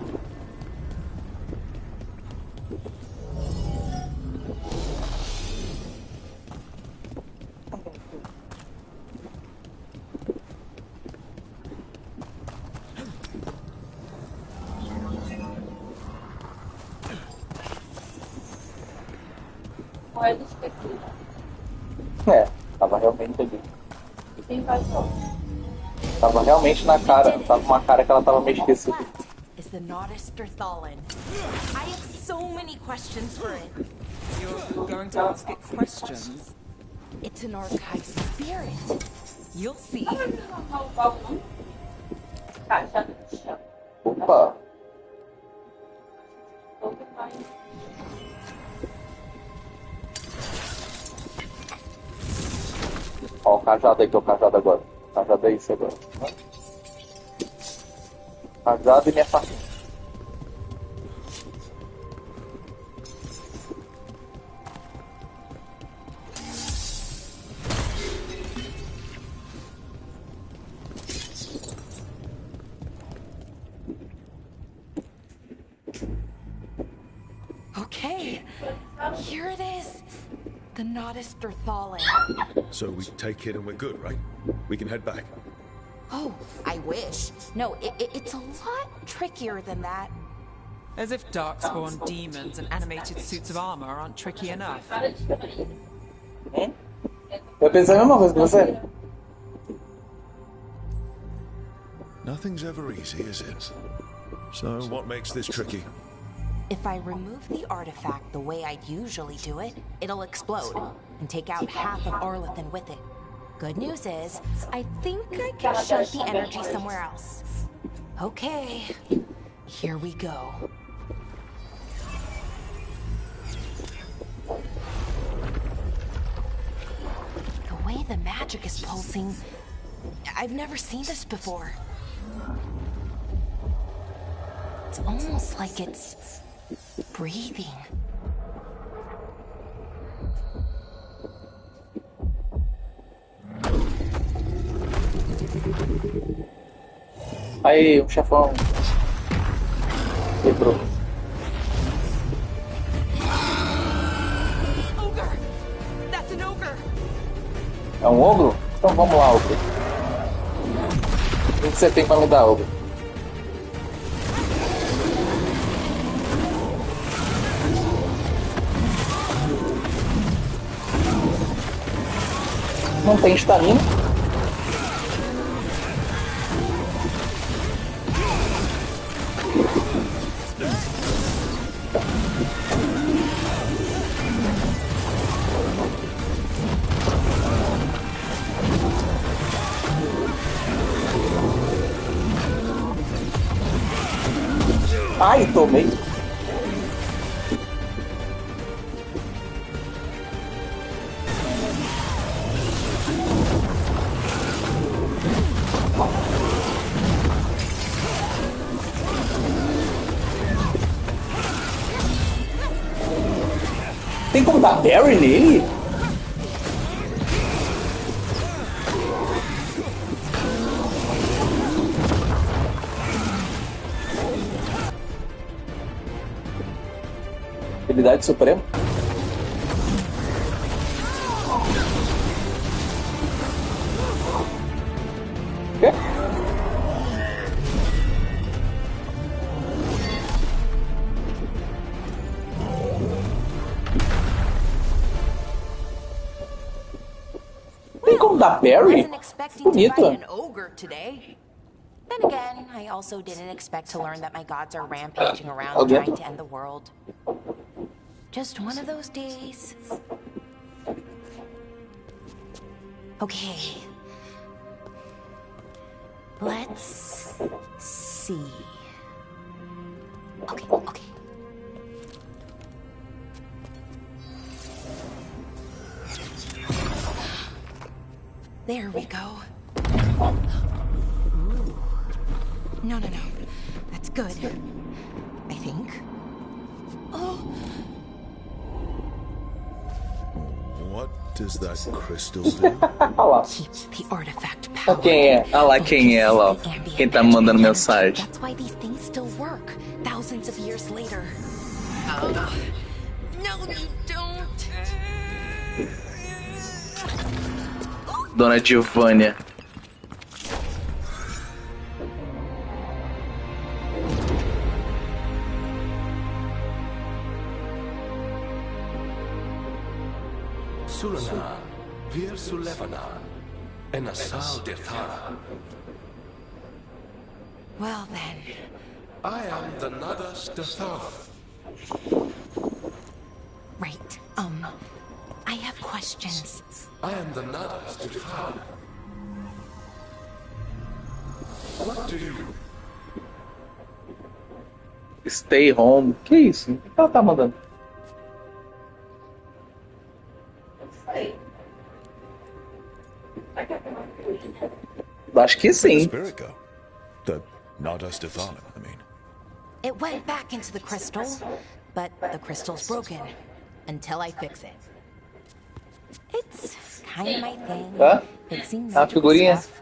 Moeda específica. É, tava realmente ali. E quem faz só? Tava realmente na cara, tava uma cara que ela tava meio esquecida. Is the Nodus Fallen. I have so many questions for it. You're going to ask it questions? It's an archive spirit. You'll see. Caixa no chão. Opa! Ó, o cajado aí, que é o cajado agora. O cajado é isso agora. Casado e minha família. Okay, here it is. The Nodus Derthalin. So we take it and we're good, right? We can head back. Oh, I wish. No, it's a lot trickier than that. As if darkspawn demons and animated suits of armor aren't tricky enough. Eu pensei a mesma coisa que você. Nothing's ever easy, is it? So what makes this tricky? If I remove the artifact the way I'd usually do it, it'll explode and take out half of Arlethan with it. Good news is, I think I can shunt the energy somewhere else. Okay, here we go. The way the magic is pulsing, I've never seen this before. It's almost like it's breathing. Aí, chefão. Quebrou. Ogre! That's an ogre! É um ogro? Então vamos lá, ogro. O que você tem pra me dar, ogro? Não tem estamina. Ai, tomei. Tem como dar parry nele? Habilidade suprema? Quê? Tem como dar parry? Wasn't expecting to Bonito. fight an ogre today. Then again, I also didn't expect to learn that my gods are rampaging around Okay. trying to end the world. Just one of those days. Okay. Let's see. Okay. There we go. Ooh. No. That's good. I think. Oh. What does that crystal do? Olha lá. Keeps the artifact Olha powered. quem é. Olha lá quem é, olha lá. Quem tá me mandando mensagem. That's why these things still work thousands of years later. No, you don't. Dona Giovanna. Sulana, Vir Sulevana, and Asal Dirthara. Well then. I am the Nadas Dirthara. Right. I have questions. I am the Nadas Dirthara. What do you... Stay home. Que isso? O que ela tá mandando? Acho que sim. Spirit go? The Not us to follow, I mean. It went back into the crystal, but the crystal's broken. Until I fix it. It's kind of my thing. Tá? Fixing A magical figurinha. stuff.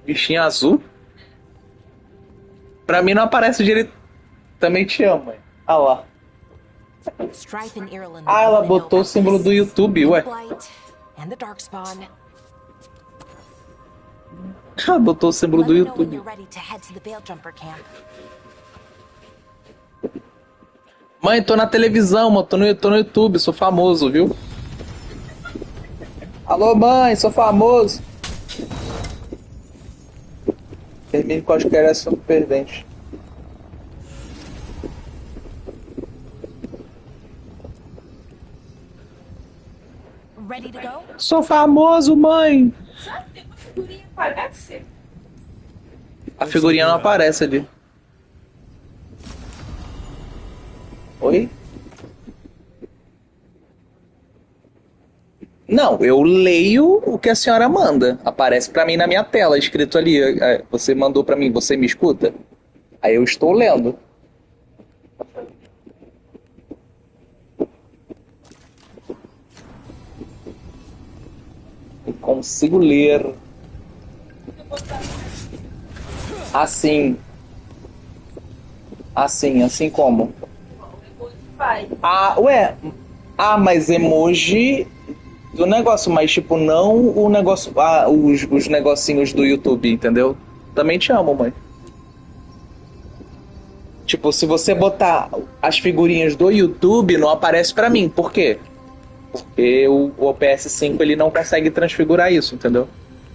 Bichinho azul. Pra mim não aparece direito. Também te amo, mãe. Ah lá. Strife and Ireland Ah, ela wanna know botou o about símbolo this. do YouTube, ué. Blight and the Darkspawn. Ela botou o símbolo Let do me know when YouTube. you're ready to head to the Veil Jumper camp. Mãe, tô na televisão, mano. Tô no YouTube, sou famoso, viu? Alô, mãe, sou famoso. Termine quaisquer assunto perdente. Ready to go? Sou famoso, mãe. Sabe, tem uma figurinha que aparece. A figurinha não aparece ali. Oi? Não, eu leio o que a senhora manda. Aparece pra mim na minha tela, escrito ali. Você mandou pra mim, você me escuta? Aí eu estou lendo. Eu consigo ler. Assim. Assim como? Ah, ué. Ah, mas emoji do negócio, mas tipo, não o negócio. Ah, os negocinhos do YouTube, entendeu? Também te amo, mãe. Tipo, se você botar as figurinhas do YouTube, não aparece pra mim. Por quê? Porque o PS5 ele não consegue transfigurar isso, entendeu?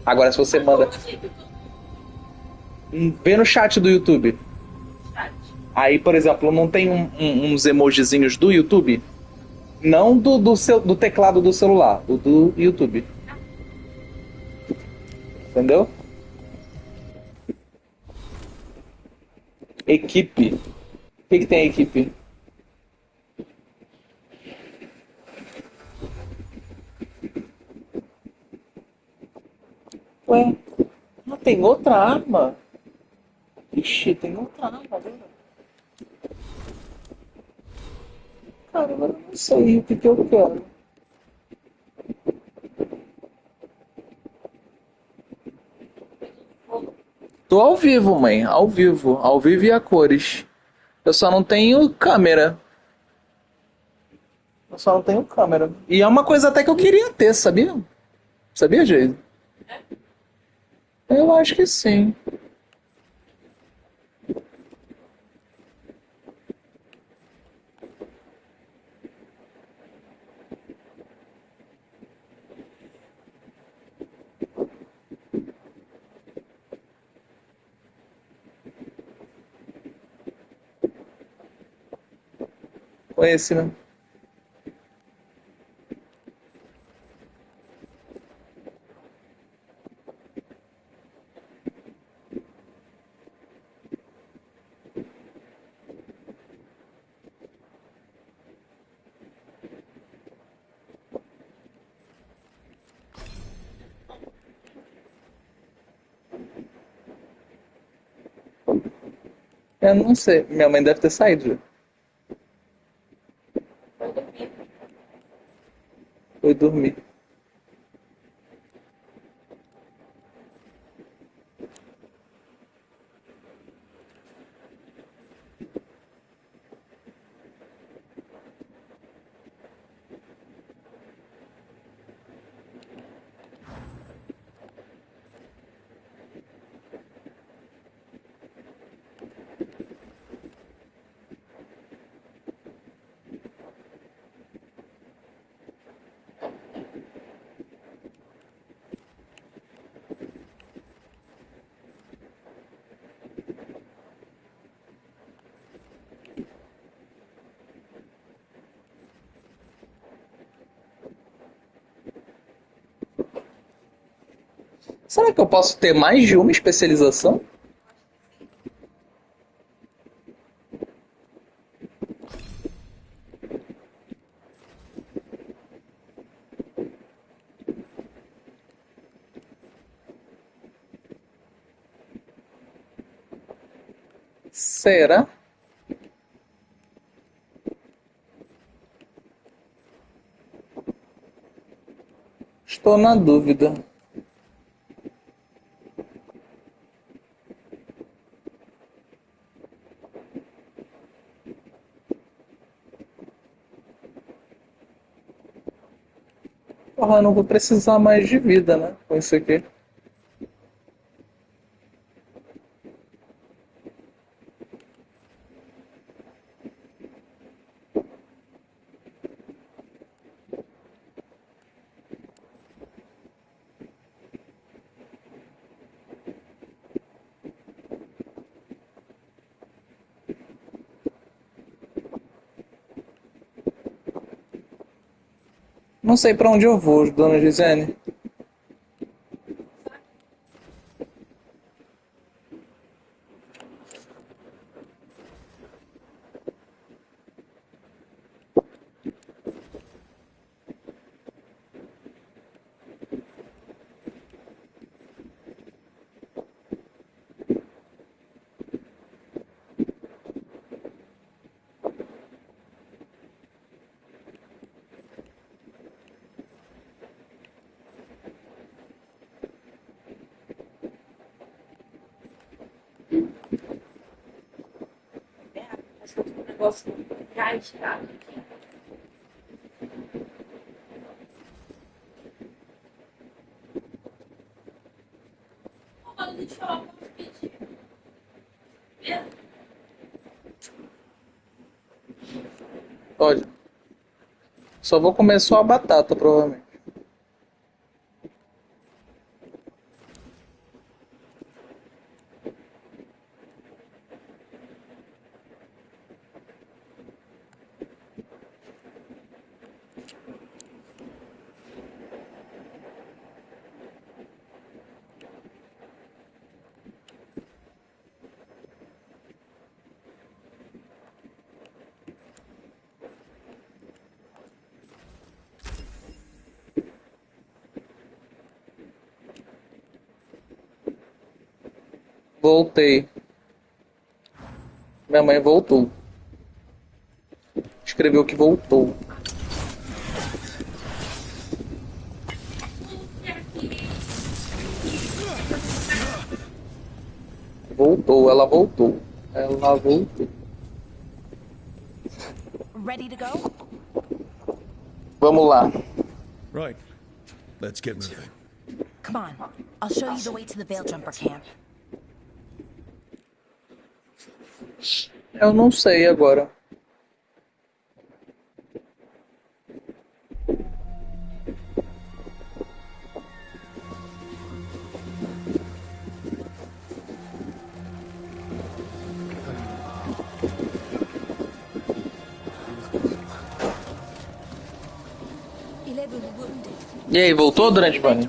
Agora se você manda. Vê no chat do YouTube. Aí, por exemplo, não tem uns emojizinhos do YouTube? Não do teclado do celular, do YouTube. Entendeu? Equipe. O que tem equipe? Ué, não tem outra arma? Ixi, tem outra arma, né? Cara, agora eu não sei o que eu quero. Tô ao vivo, mãe. Ao vivo. Ao vivo e a cores. Eu só não tenho câmera. E é uma coisa até que eu queria ter, sabia? Sabia, Geise? Eu acho que sim. Foi esse, né? Eu não sei. Minha mãe deve ter saído já. Foi dormir. Será que eu posso ter mais de uma especialização? Será? Estou na dúvida. Porra, eu não vou precisar mais de vida, né? Com isso aqui. Não sei pra onde eu vou, dona Gisele. Acho que eu tô com um negócio engasgado aqui. Deixa eu falar com os pedidos. Olha. Só vou comer só a batata, provavelmente. Voltei. Minha mãe voltou. Escreveu que voltou. Voltou, ela voltou. Ela voltou. Ready to go? Vamos lá. Right. Let's get moving. Come on. I'll show you the way to the Veil Jumper camp. Eu não sei agora. E aí, voltou, Durante Bunny?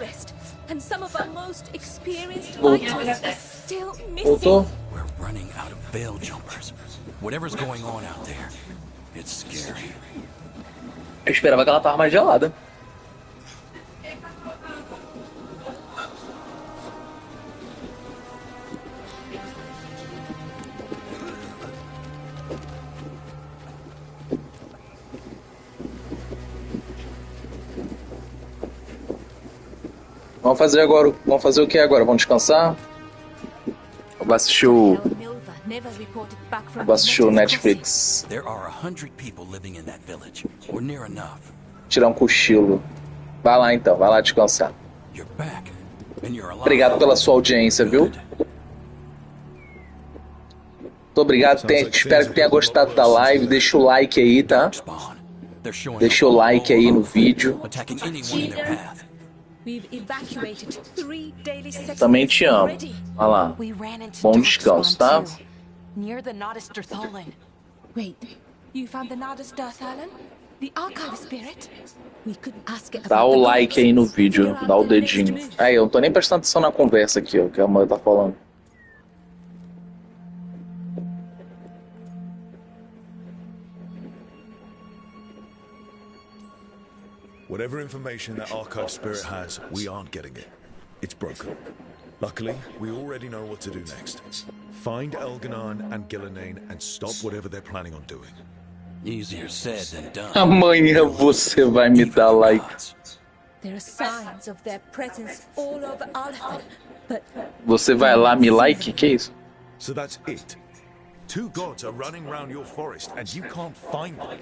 Voltou? We're running out of veil jumpers. Whatever's going on out there, it's scary. Eu esperava que ela tava mais gelada. Vamos fazer agora. Vamos fazer o que agora? Vamos descansar? Vou assistir o. Vou assistir o Netflix. There are 100 people living in that village, or near enough. Tirar um cochilo. Vai lá então, vai lá descansar. You're back, and you're alive. Obrigado pela sua audiência, viu? Muito obrigado, espero que tenha gostado da live. Deixa o like aí, tá? Deixa o like aí no vídeo. Também te amo. Vai lá. Bom descanso, tá? Near the Nodus Dirtholan. Wait, you found the Nodus Dirtholan? The archive spirit? We could ask it Dá about o the like gods. aí no vídeo, dá o dedinho. Aí, eu não tô nem prestando atenção na conversa aqui, ó, que a mãe tá falando. Whatever information that archive spirit has, we aren't getting it. It's broken. Luckily, we already know what to do next. Find Elganon and Gillenane and stop whatever they're planning on doing. Easier said than done. Amanhã você vai me dar like. There are signs of their presence all over Arlathan, but Você vai lá me like? Que é isso? So that's it. 2 gods are running around your forest and you can't find them.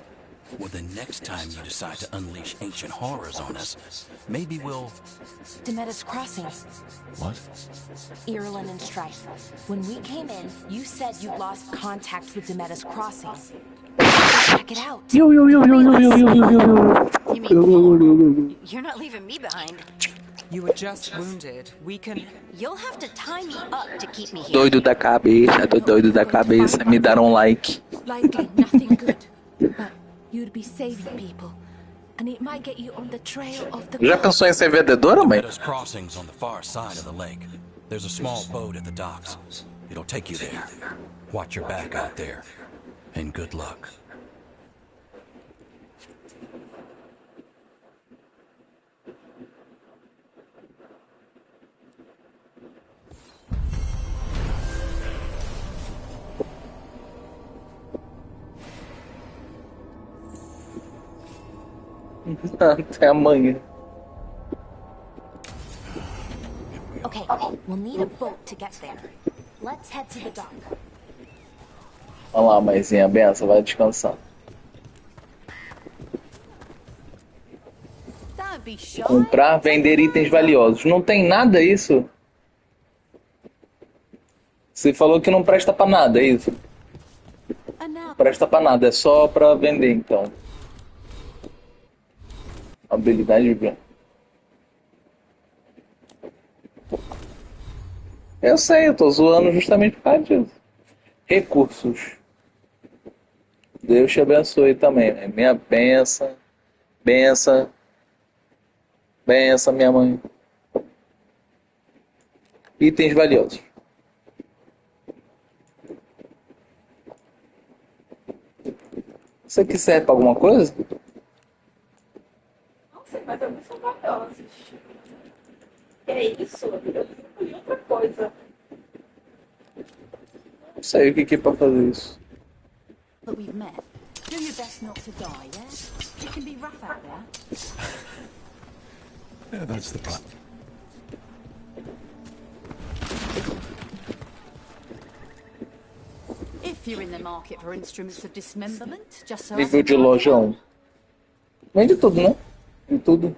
Well, the next time you decide to unleash ancient horrors on us, maybe we'll... Demeda's Crossing. What? Irulan and Strife. When we came in, you said you lost contact with Demeda's Crossing. Check it out. You mean you're not leaving me behind? You were just wounded. We can... You'll have to tie me up to keep me here. Doido da cabeça, tô doido da cabeça. Me deram like. likely nothing good. But you'd be saving people, and it might get you on the trail of the. Já pensou em ser vendedora, mãe? Demeda's Crossing's on the far side of the lake. There's a small boat at the docks. It'll take you there. Watch your back out there. And good luck. Até amanhã. Okay, we'll need a boat to get there. Let's head to the dock. Olha lá, mãezinha, benção, vai descansar. Don't be shy. Comprar, vender itens valiosos. Não tem nada isso? Você falou que não presta pra nada, é isso? Não presta pra nada, é só pra vender, então. Habilidade de ver. Eu sei, eu tô zoando justamente por causa disso. Recursos. Deus te abençoe também, né? Minha benção. Benção. Benção, minha mãe. Itens valiosos. Isso aqui serve pra alguma coisa? Não sei, mas alguns são valiosos. É isso, eu escolhi outra coisa. Não sei o que é pra fazer isso. That we've met. Do your best not to die, yeah? It can be rough out there. Yeah, that's the plan. If you're in the market for instruments of dismemberment, just so. Nível de loja 1. Vende tudo, né? Vende tudo.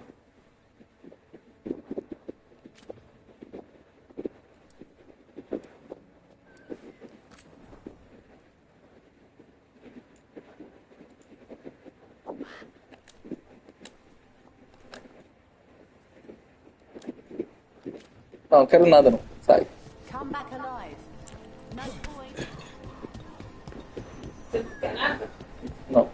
Não, quero nada não. Sai. Come back alive. No point. Você não quer nada? Não.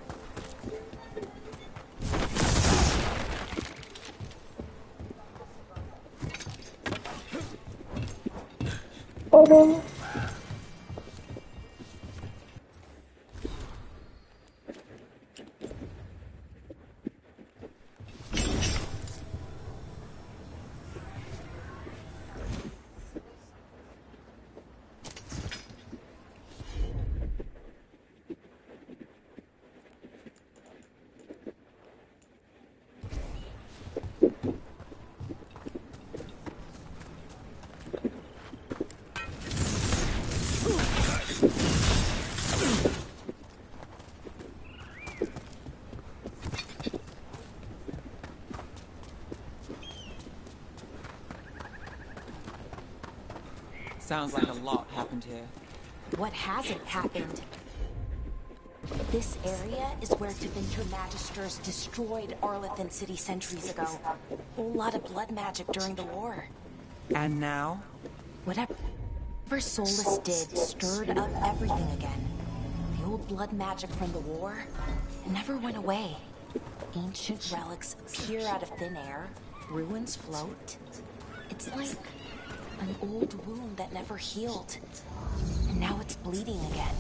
Oh, Sounds like a lot happened here. What hasn't happened? This area is where Tevinter Magisters destroyed Arlathan City centuries ago. A whole lot of blood magic during the war. And now? Whatever Solus did stirred up everything again. The old blood magic from the war, it never went away. Ancient relics appear out of thin air, ruins float. It's like an old wound that never healed. And now it's bleeding again.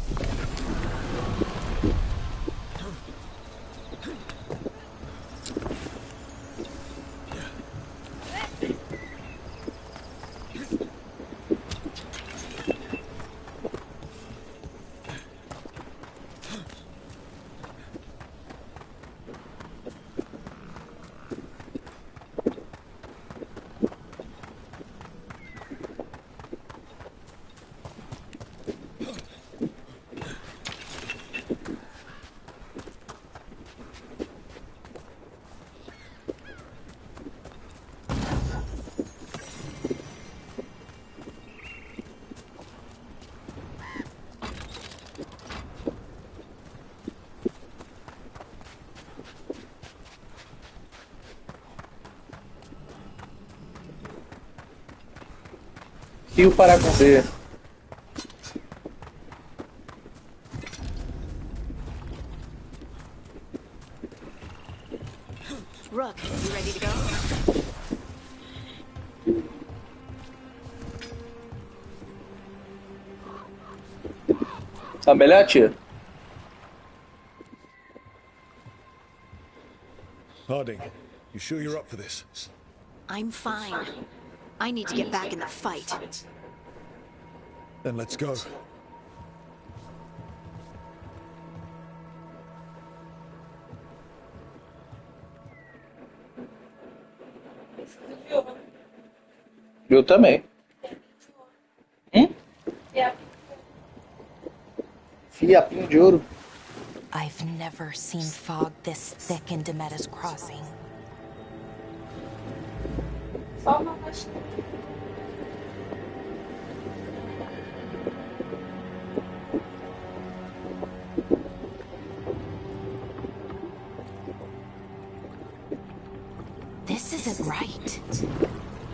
Fio para cozer. Rook, you ready to go? Tá melhor, tia? Harding, you sure you're up for this? I'm fine. I need to get back in the fight. Then let's go. Eu também. Fiapinho de ouro. I've never seen fog this thick in Demetta's Crossing. Só uma pastinha. This isn't right.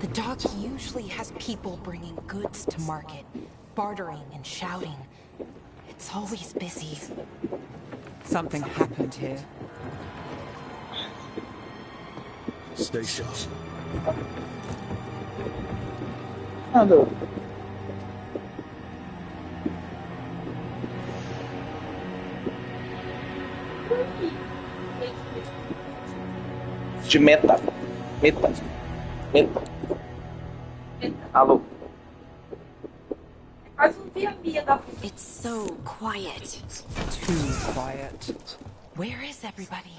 The dock usually has people bringing goods to market, bartering and shouting. It's always busy. Something happened here. Stay sharp. Nada. De meta. Alô. It's so quiet. Too quiet. Where is everybody?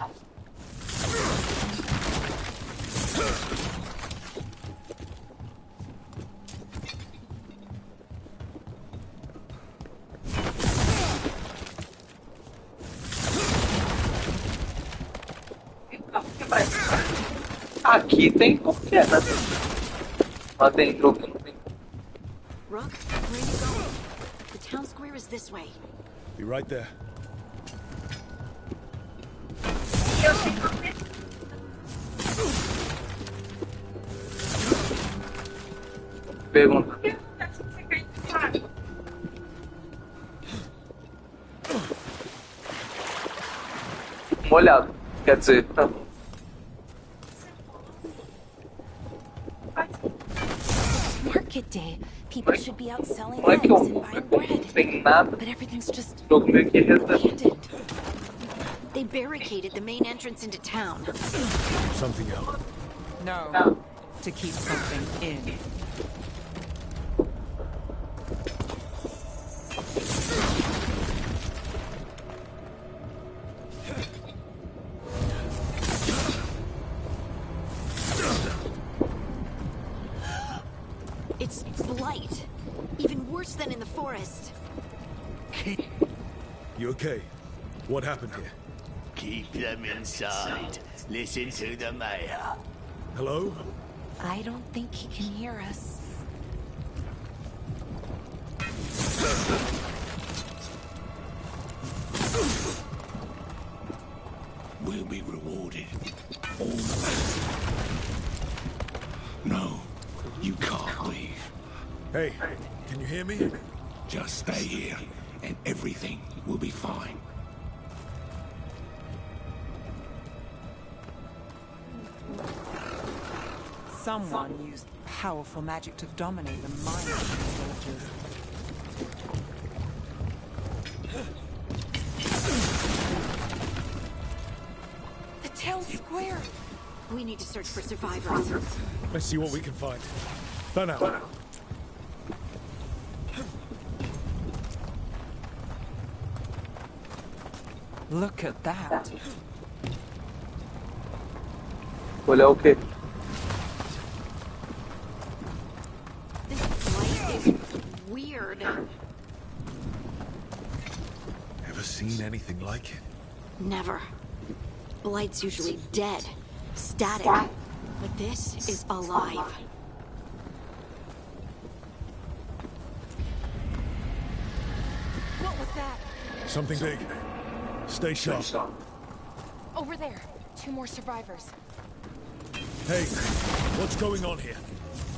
Aqui tem porquê, né? Mas tem jogo que não tem. Rook, where are you going? The town square is this way. Be right there. Pergunta. Molhado. Quer dizer, tá. Market day. People should be out selling Não é que eggs and buying bread. não tem nada. But everything's just Jogo meio que abandoned. They barricaded the main entrance into town. Something else. No. To keep something in. It's blight. Even worse than in the forest. You okay? What happened here? Keep them inside. Listen to the mayor. Hello? I don't think he can hear us. We'll be rewarded. All the best. No, you can't leave. Hey, can you hear me? Just stay here, and everything will be fine. Someone used powerful magic to dominate the minds of these villagers. The town square. We need to search for survivors. Let's see what we can find. For now. Look at that. Olha o quê? This blight is weird. Ever seen anything like it? Never. Blight's usually dead, static. But this is alive. What was that? Something big. Stay sharp. Over there. 2 more survivors. Hey, what's going on here?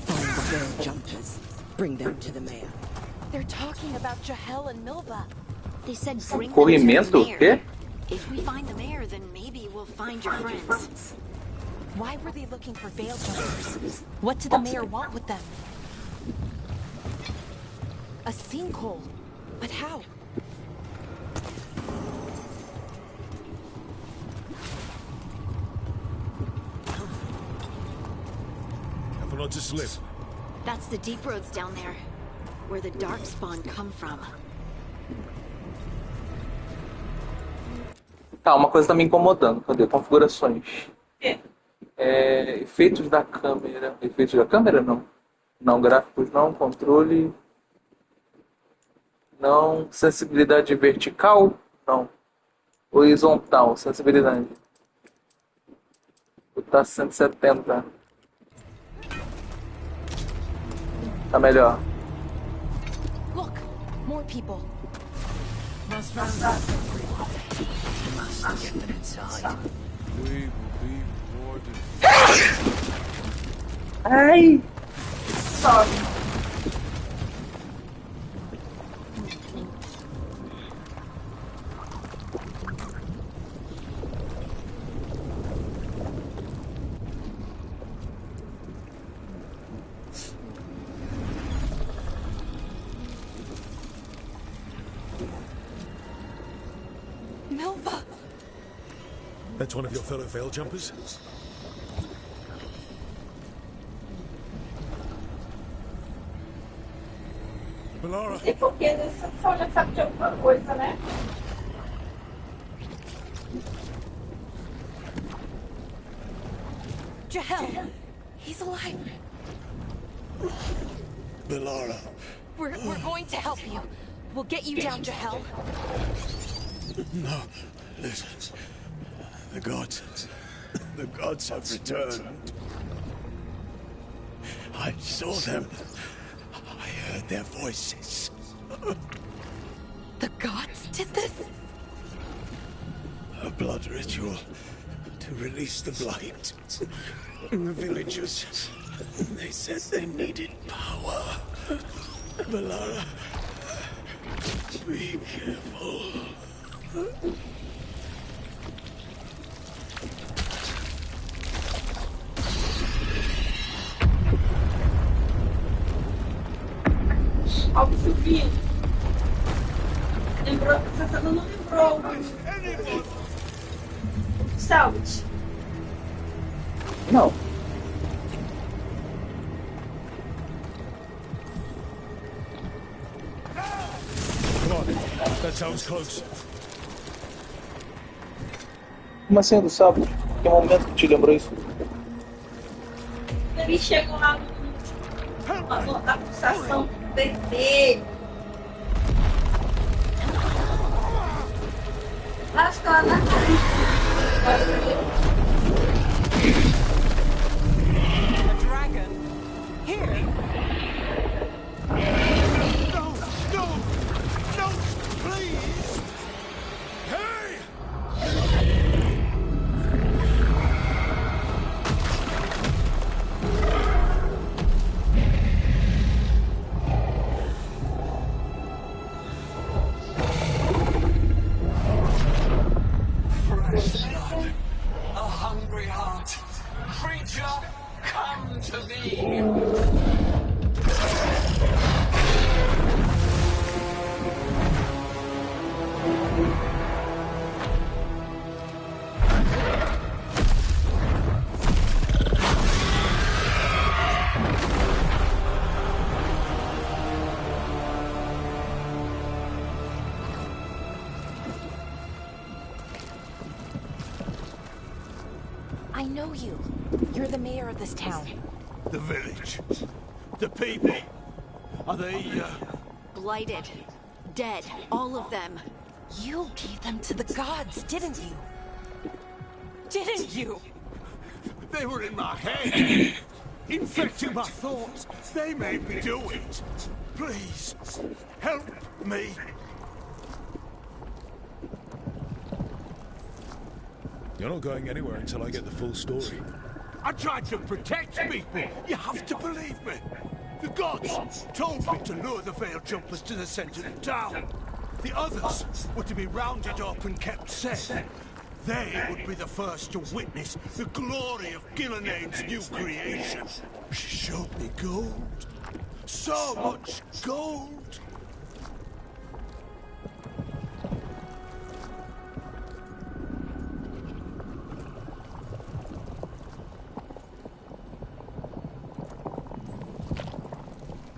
Find the bird jumpers. Bring them to the mayor. They're talking about Jahel and Milva. They said bring them to the Corrimento? mayor. Quê? If we find the mayor, then maybe we'll find your friends. Why were they looking for veil jumpers? What did the mayor want with them? A sinkhole. But how? Careful not to slip. That's the deep roads down there, where the darkspawn come from. Tá, uma coisa tá me incomodando. Cadê? Configurações. Quê? Efeitos da câmera. Efeitos da câmera, não. Não, gráficos não. Controle. Não. Sensibilidade vertical? Não. Horizontal. Sensibilidade. Botar 170. Tá melhor. Look, more people. Must get them inside. We will be rewarded. Ai! Sobe. Milva! That's one of your fellow veil jumpers? Melara, E porque esse só já sabe de alguma coisa, né? Jahel! He's alive! Melara. We're going to help you. We'll get you down, Jahel. No, listen. The gods have returned. I saw them. I heard their voices. The gods did this? A blood ritual to release the blight. The villagers, they said they needed power. Melara, be careful. Ao subir. Lembrou, você não lembrou. Salve. Não. Come on, that sounds close. Como assim, do sábado? Que momento que te lembrou isso? Eles chegam lá na pulsação vermelha. Acho que ela na A dragon? Here? No, please! Hey! Fresh blood, a hungry heart. Creature, come to me. I know you. You're the mayor of this town. The village. The people. Are they, Blighted. Dead. All of them. You gave them to the gods, didn't you? Didn't you? They were in my head. Infecting my thoughts. They made me do it. Please, help me. You're not going anywhere until I get the full story. I tried to protect people. You have to believe me. The gods told me to lure the veiled jumpers to the center of town. The others were to be rounded up and kept safe. They would be the first to witness the glory of Gillenane's new creation. She showed me gold. So much gold.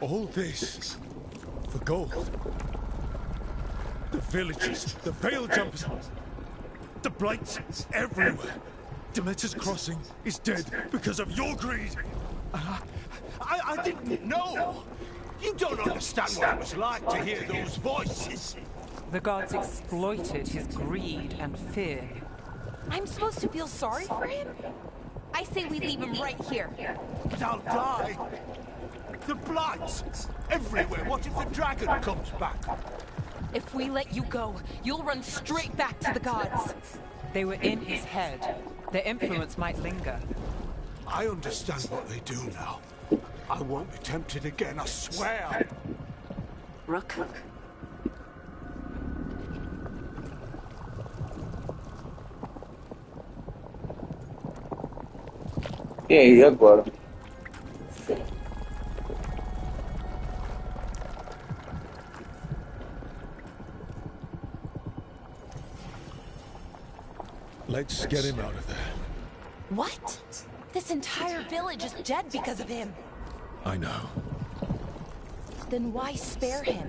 All this for gold. The villages, the veil jumpers, the blights everywhere. Demeter's Crossing is dead because of your greed. I didn't know. You don't understand what it was like to hear those voices. The gods exploited his greed and fear. I'm supposed to feel sorry for him? I say we leave him right here. But I'll die. The blights everywhere. What if the dragon comes back? If we let you go, you'll run straight back to the gods. They were in his head. Their influence might linger. I understand what they do now. I won't be tempted again, I swear. Rook? E aí, agora? Let's get him out of there. What? This entire village is dead because of him. I know. Then why spare him?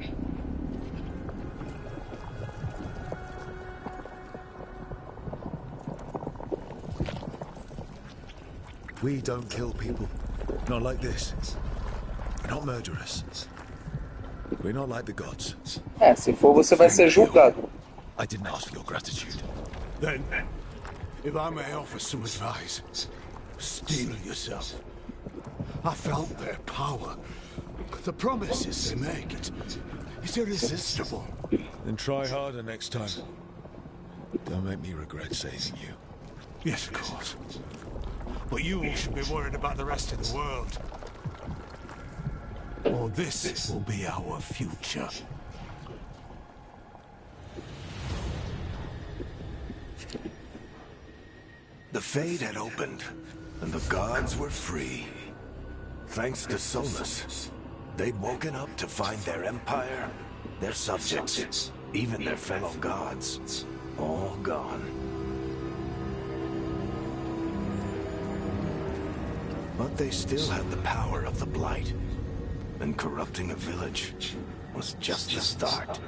We don't kill people. Not like this. We're not murderers. We're not like the gods. Se for você vai ser julgado. I didn't ask for your gratitude. Then, if I may offer some advice, steel yourself. I felt their power. The promises they make, it's irresistible. Then try harder next time. Don't make me regret saving you. Yes, of course. But you should be worried about the rest of the world. Or this will be our future. The Fade had opened, and the gods were free. Thanks to Solus, they'd woken up to find their empire, their subjects, even their fellow gods, all gone. But they still had the power of the Blight, and corrupting a village was just the start.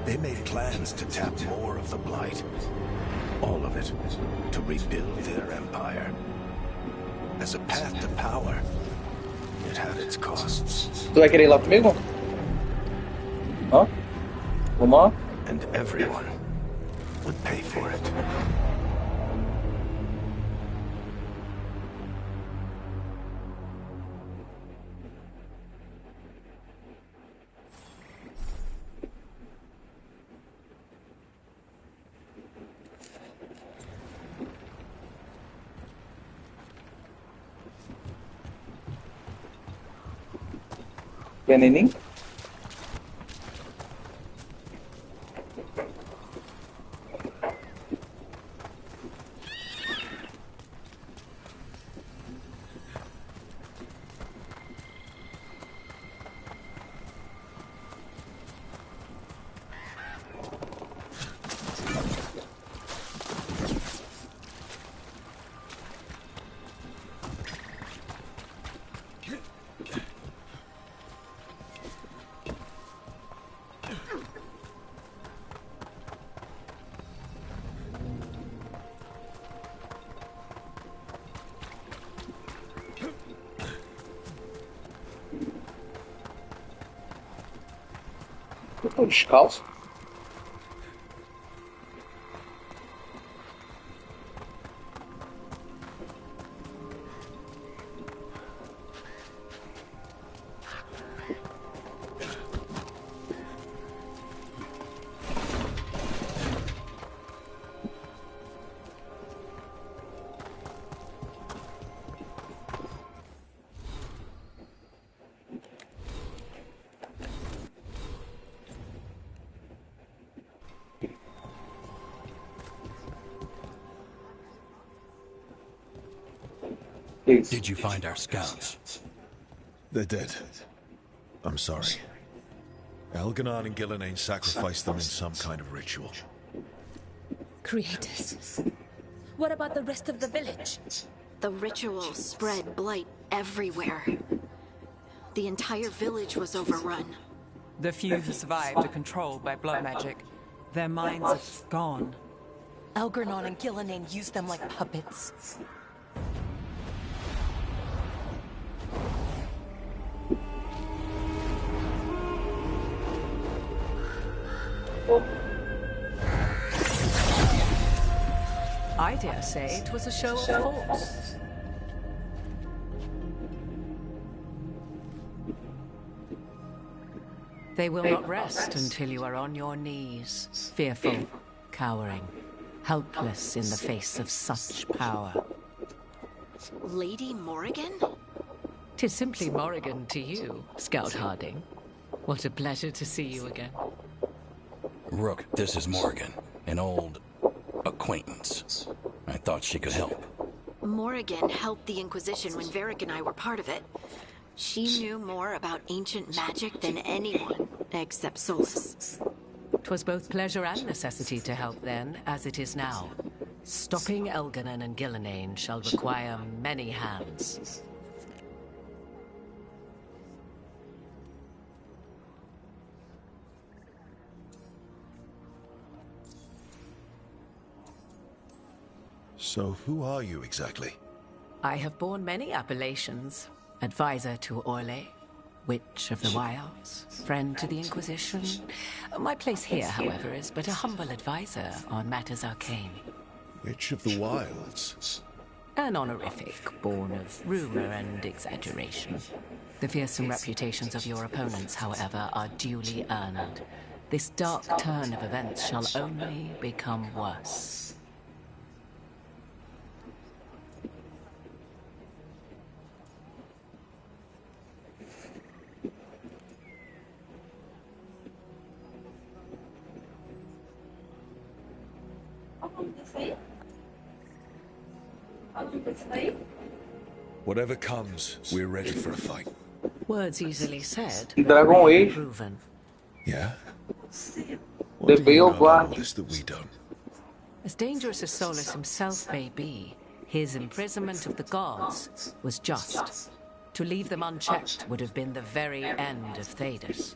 They made plans to tap more of the Blight. All of it, to rebuild their empire. As a path to power, it had its costs. Tu vai querer ir lá comigo? Hã? Vamos lá? And everyone would pay for it. Veneninho? Eu tô descalço. Did you find our scouts? They're dead. I'm sorry. Elganon and Gillenane sacrificed them in some kind of ritual. Creators. What about the rest of the village? The ritual spread blight everywhere. The entire village was overrun. The few who survived are controlled by blood magic. Their minds are gone. Elgernon and Gillenane used them like puppets. I dare say it was a show of force. They will not rest until you are on your knees, fearful, cowering, helpless in the face of such power. Lady Morrigan? 'Tis simply Morrigan to you, Scout Harding. What a pleasure to see you again. Rook, this is Morrigan, an old acquaintance. I thought she could help. Morrigan helped the Inquisition when Varric and I were part of it. She knew more about ancient magic than anyone, except Solus. 'Twas both pleasure and necessity to help then, as it is now. Stopping Elganon and Gillenane shall require many hands. So who are you exactly? I have borne many appellations. Advisor to Orlais, Witch of the Wilds, friend to the Inquisition. My place here, however, is but a humble advisor on matters arcane. Witch of the Wilds? An honorific, born of rumor and exaggeration. The fearsome reputations of your opponents, however, are duly earned. This dark turn of events shall only become worse. Whatever comes, we're ready for a fight. Words easily said, Dragon Age. proven. Yeah? The What do you Veil know Guard. about all this that we don't? As dangerous as Solus himself may be, his imprisonment of the gods was just. To leave them unchecked would have been the very end of Thedas.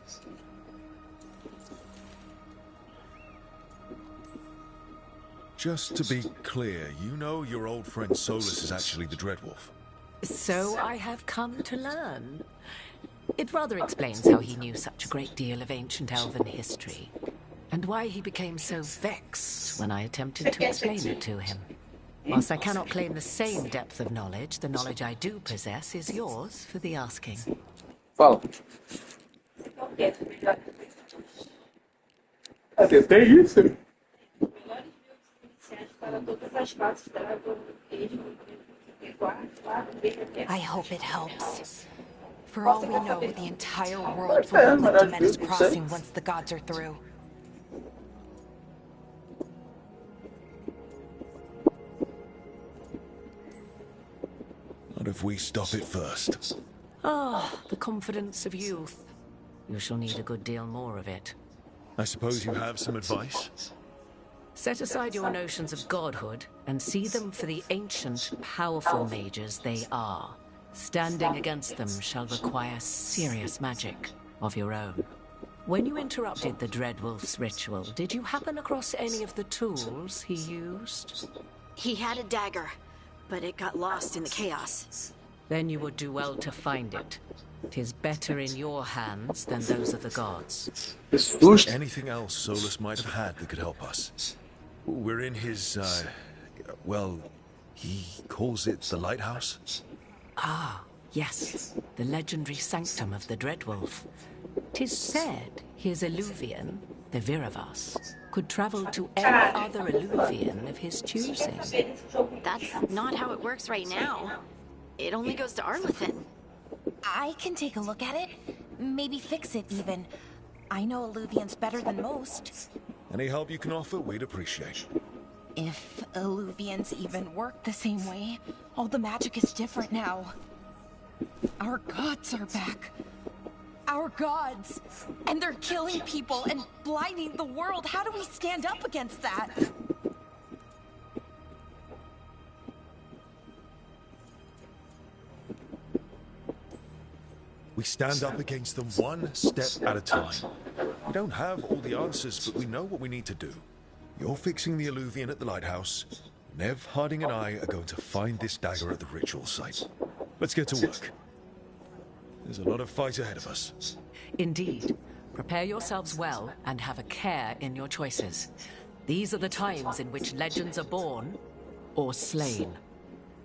Just to be clear, you know your old friend Solus is actually the Dreadwolf. So I have come to learn. It rather explains how he knew such a great deal of ancient elven history, and why he became so vexed when I attempted to explain it to him. Whilst I cannot claim the same depth of knowledge, the knowledge I do possess is yours for the asking. Fala. Até isso. I hope it helps. For all we know, the entire world will look like Demeter's Crossing once the gods are through. Not if we stop it first. Ah, the confidence of youth. You shall need a good deal more of it. I suppose you have some advice? Set aside your notions of godhood and see them for the ancient, powerful mages they are. Standing against them shall require serious magic of your own. When you interrupted the Dreadwolf's ritual, did you happen across any of the tools he used? He had a dagger, but it got lost in the chaos. Then you would do well to find it. 'Tis better in your hands than those of the gods. Is there anything else Solus might have had that could help us? We're in his, well, he calls it the lighthouse? Ah, yes, the legendary sanctum of the Dreadwolf. 'Tis said his Illuvian, the Viravas, could travel to any other Illuvian of his choosing. That's not how it works right now. It only goes to Arlethan. I can take a look at it. Maybe fix it, even. I know Illuvians better than most. Any help you can offer, we'd appreciate. If Illuvians even work the same way, all the magic is different now. Our gods are back. Our gods! And they're killing people and blinding the world. How do we stand up against that? We stand up against them one step at a time. We don't have all the answers, but we know what we need to do. You're fixing the Illuvian at the lighthouse. Nev, Harding, and I are going to find this dagger at the ritual site. Let's get to work. There's a lot of fight ahead of us. Indeed. Prepare yourselves well and have a care in your choices. These are the times in which legends are born or slain.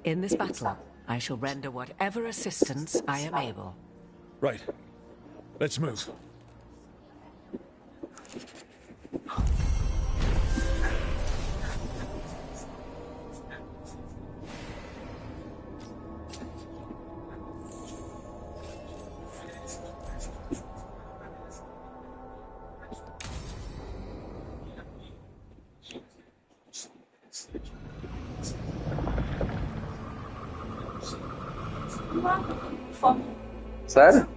In this battle, I shall render whatever assistance I am able. Right. Let's move. Sério?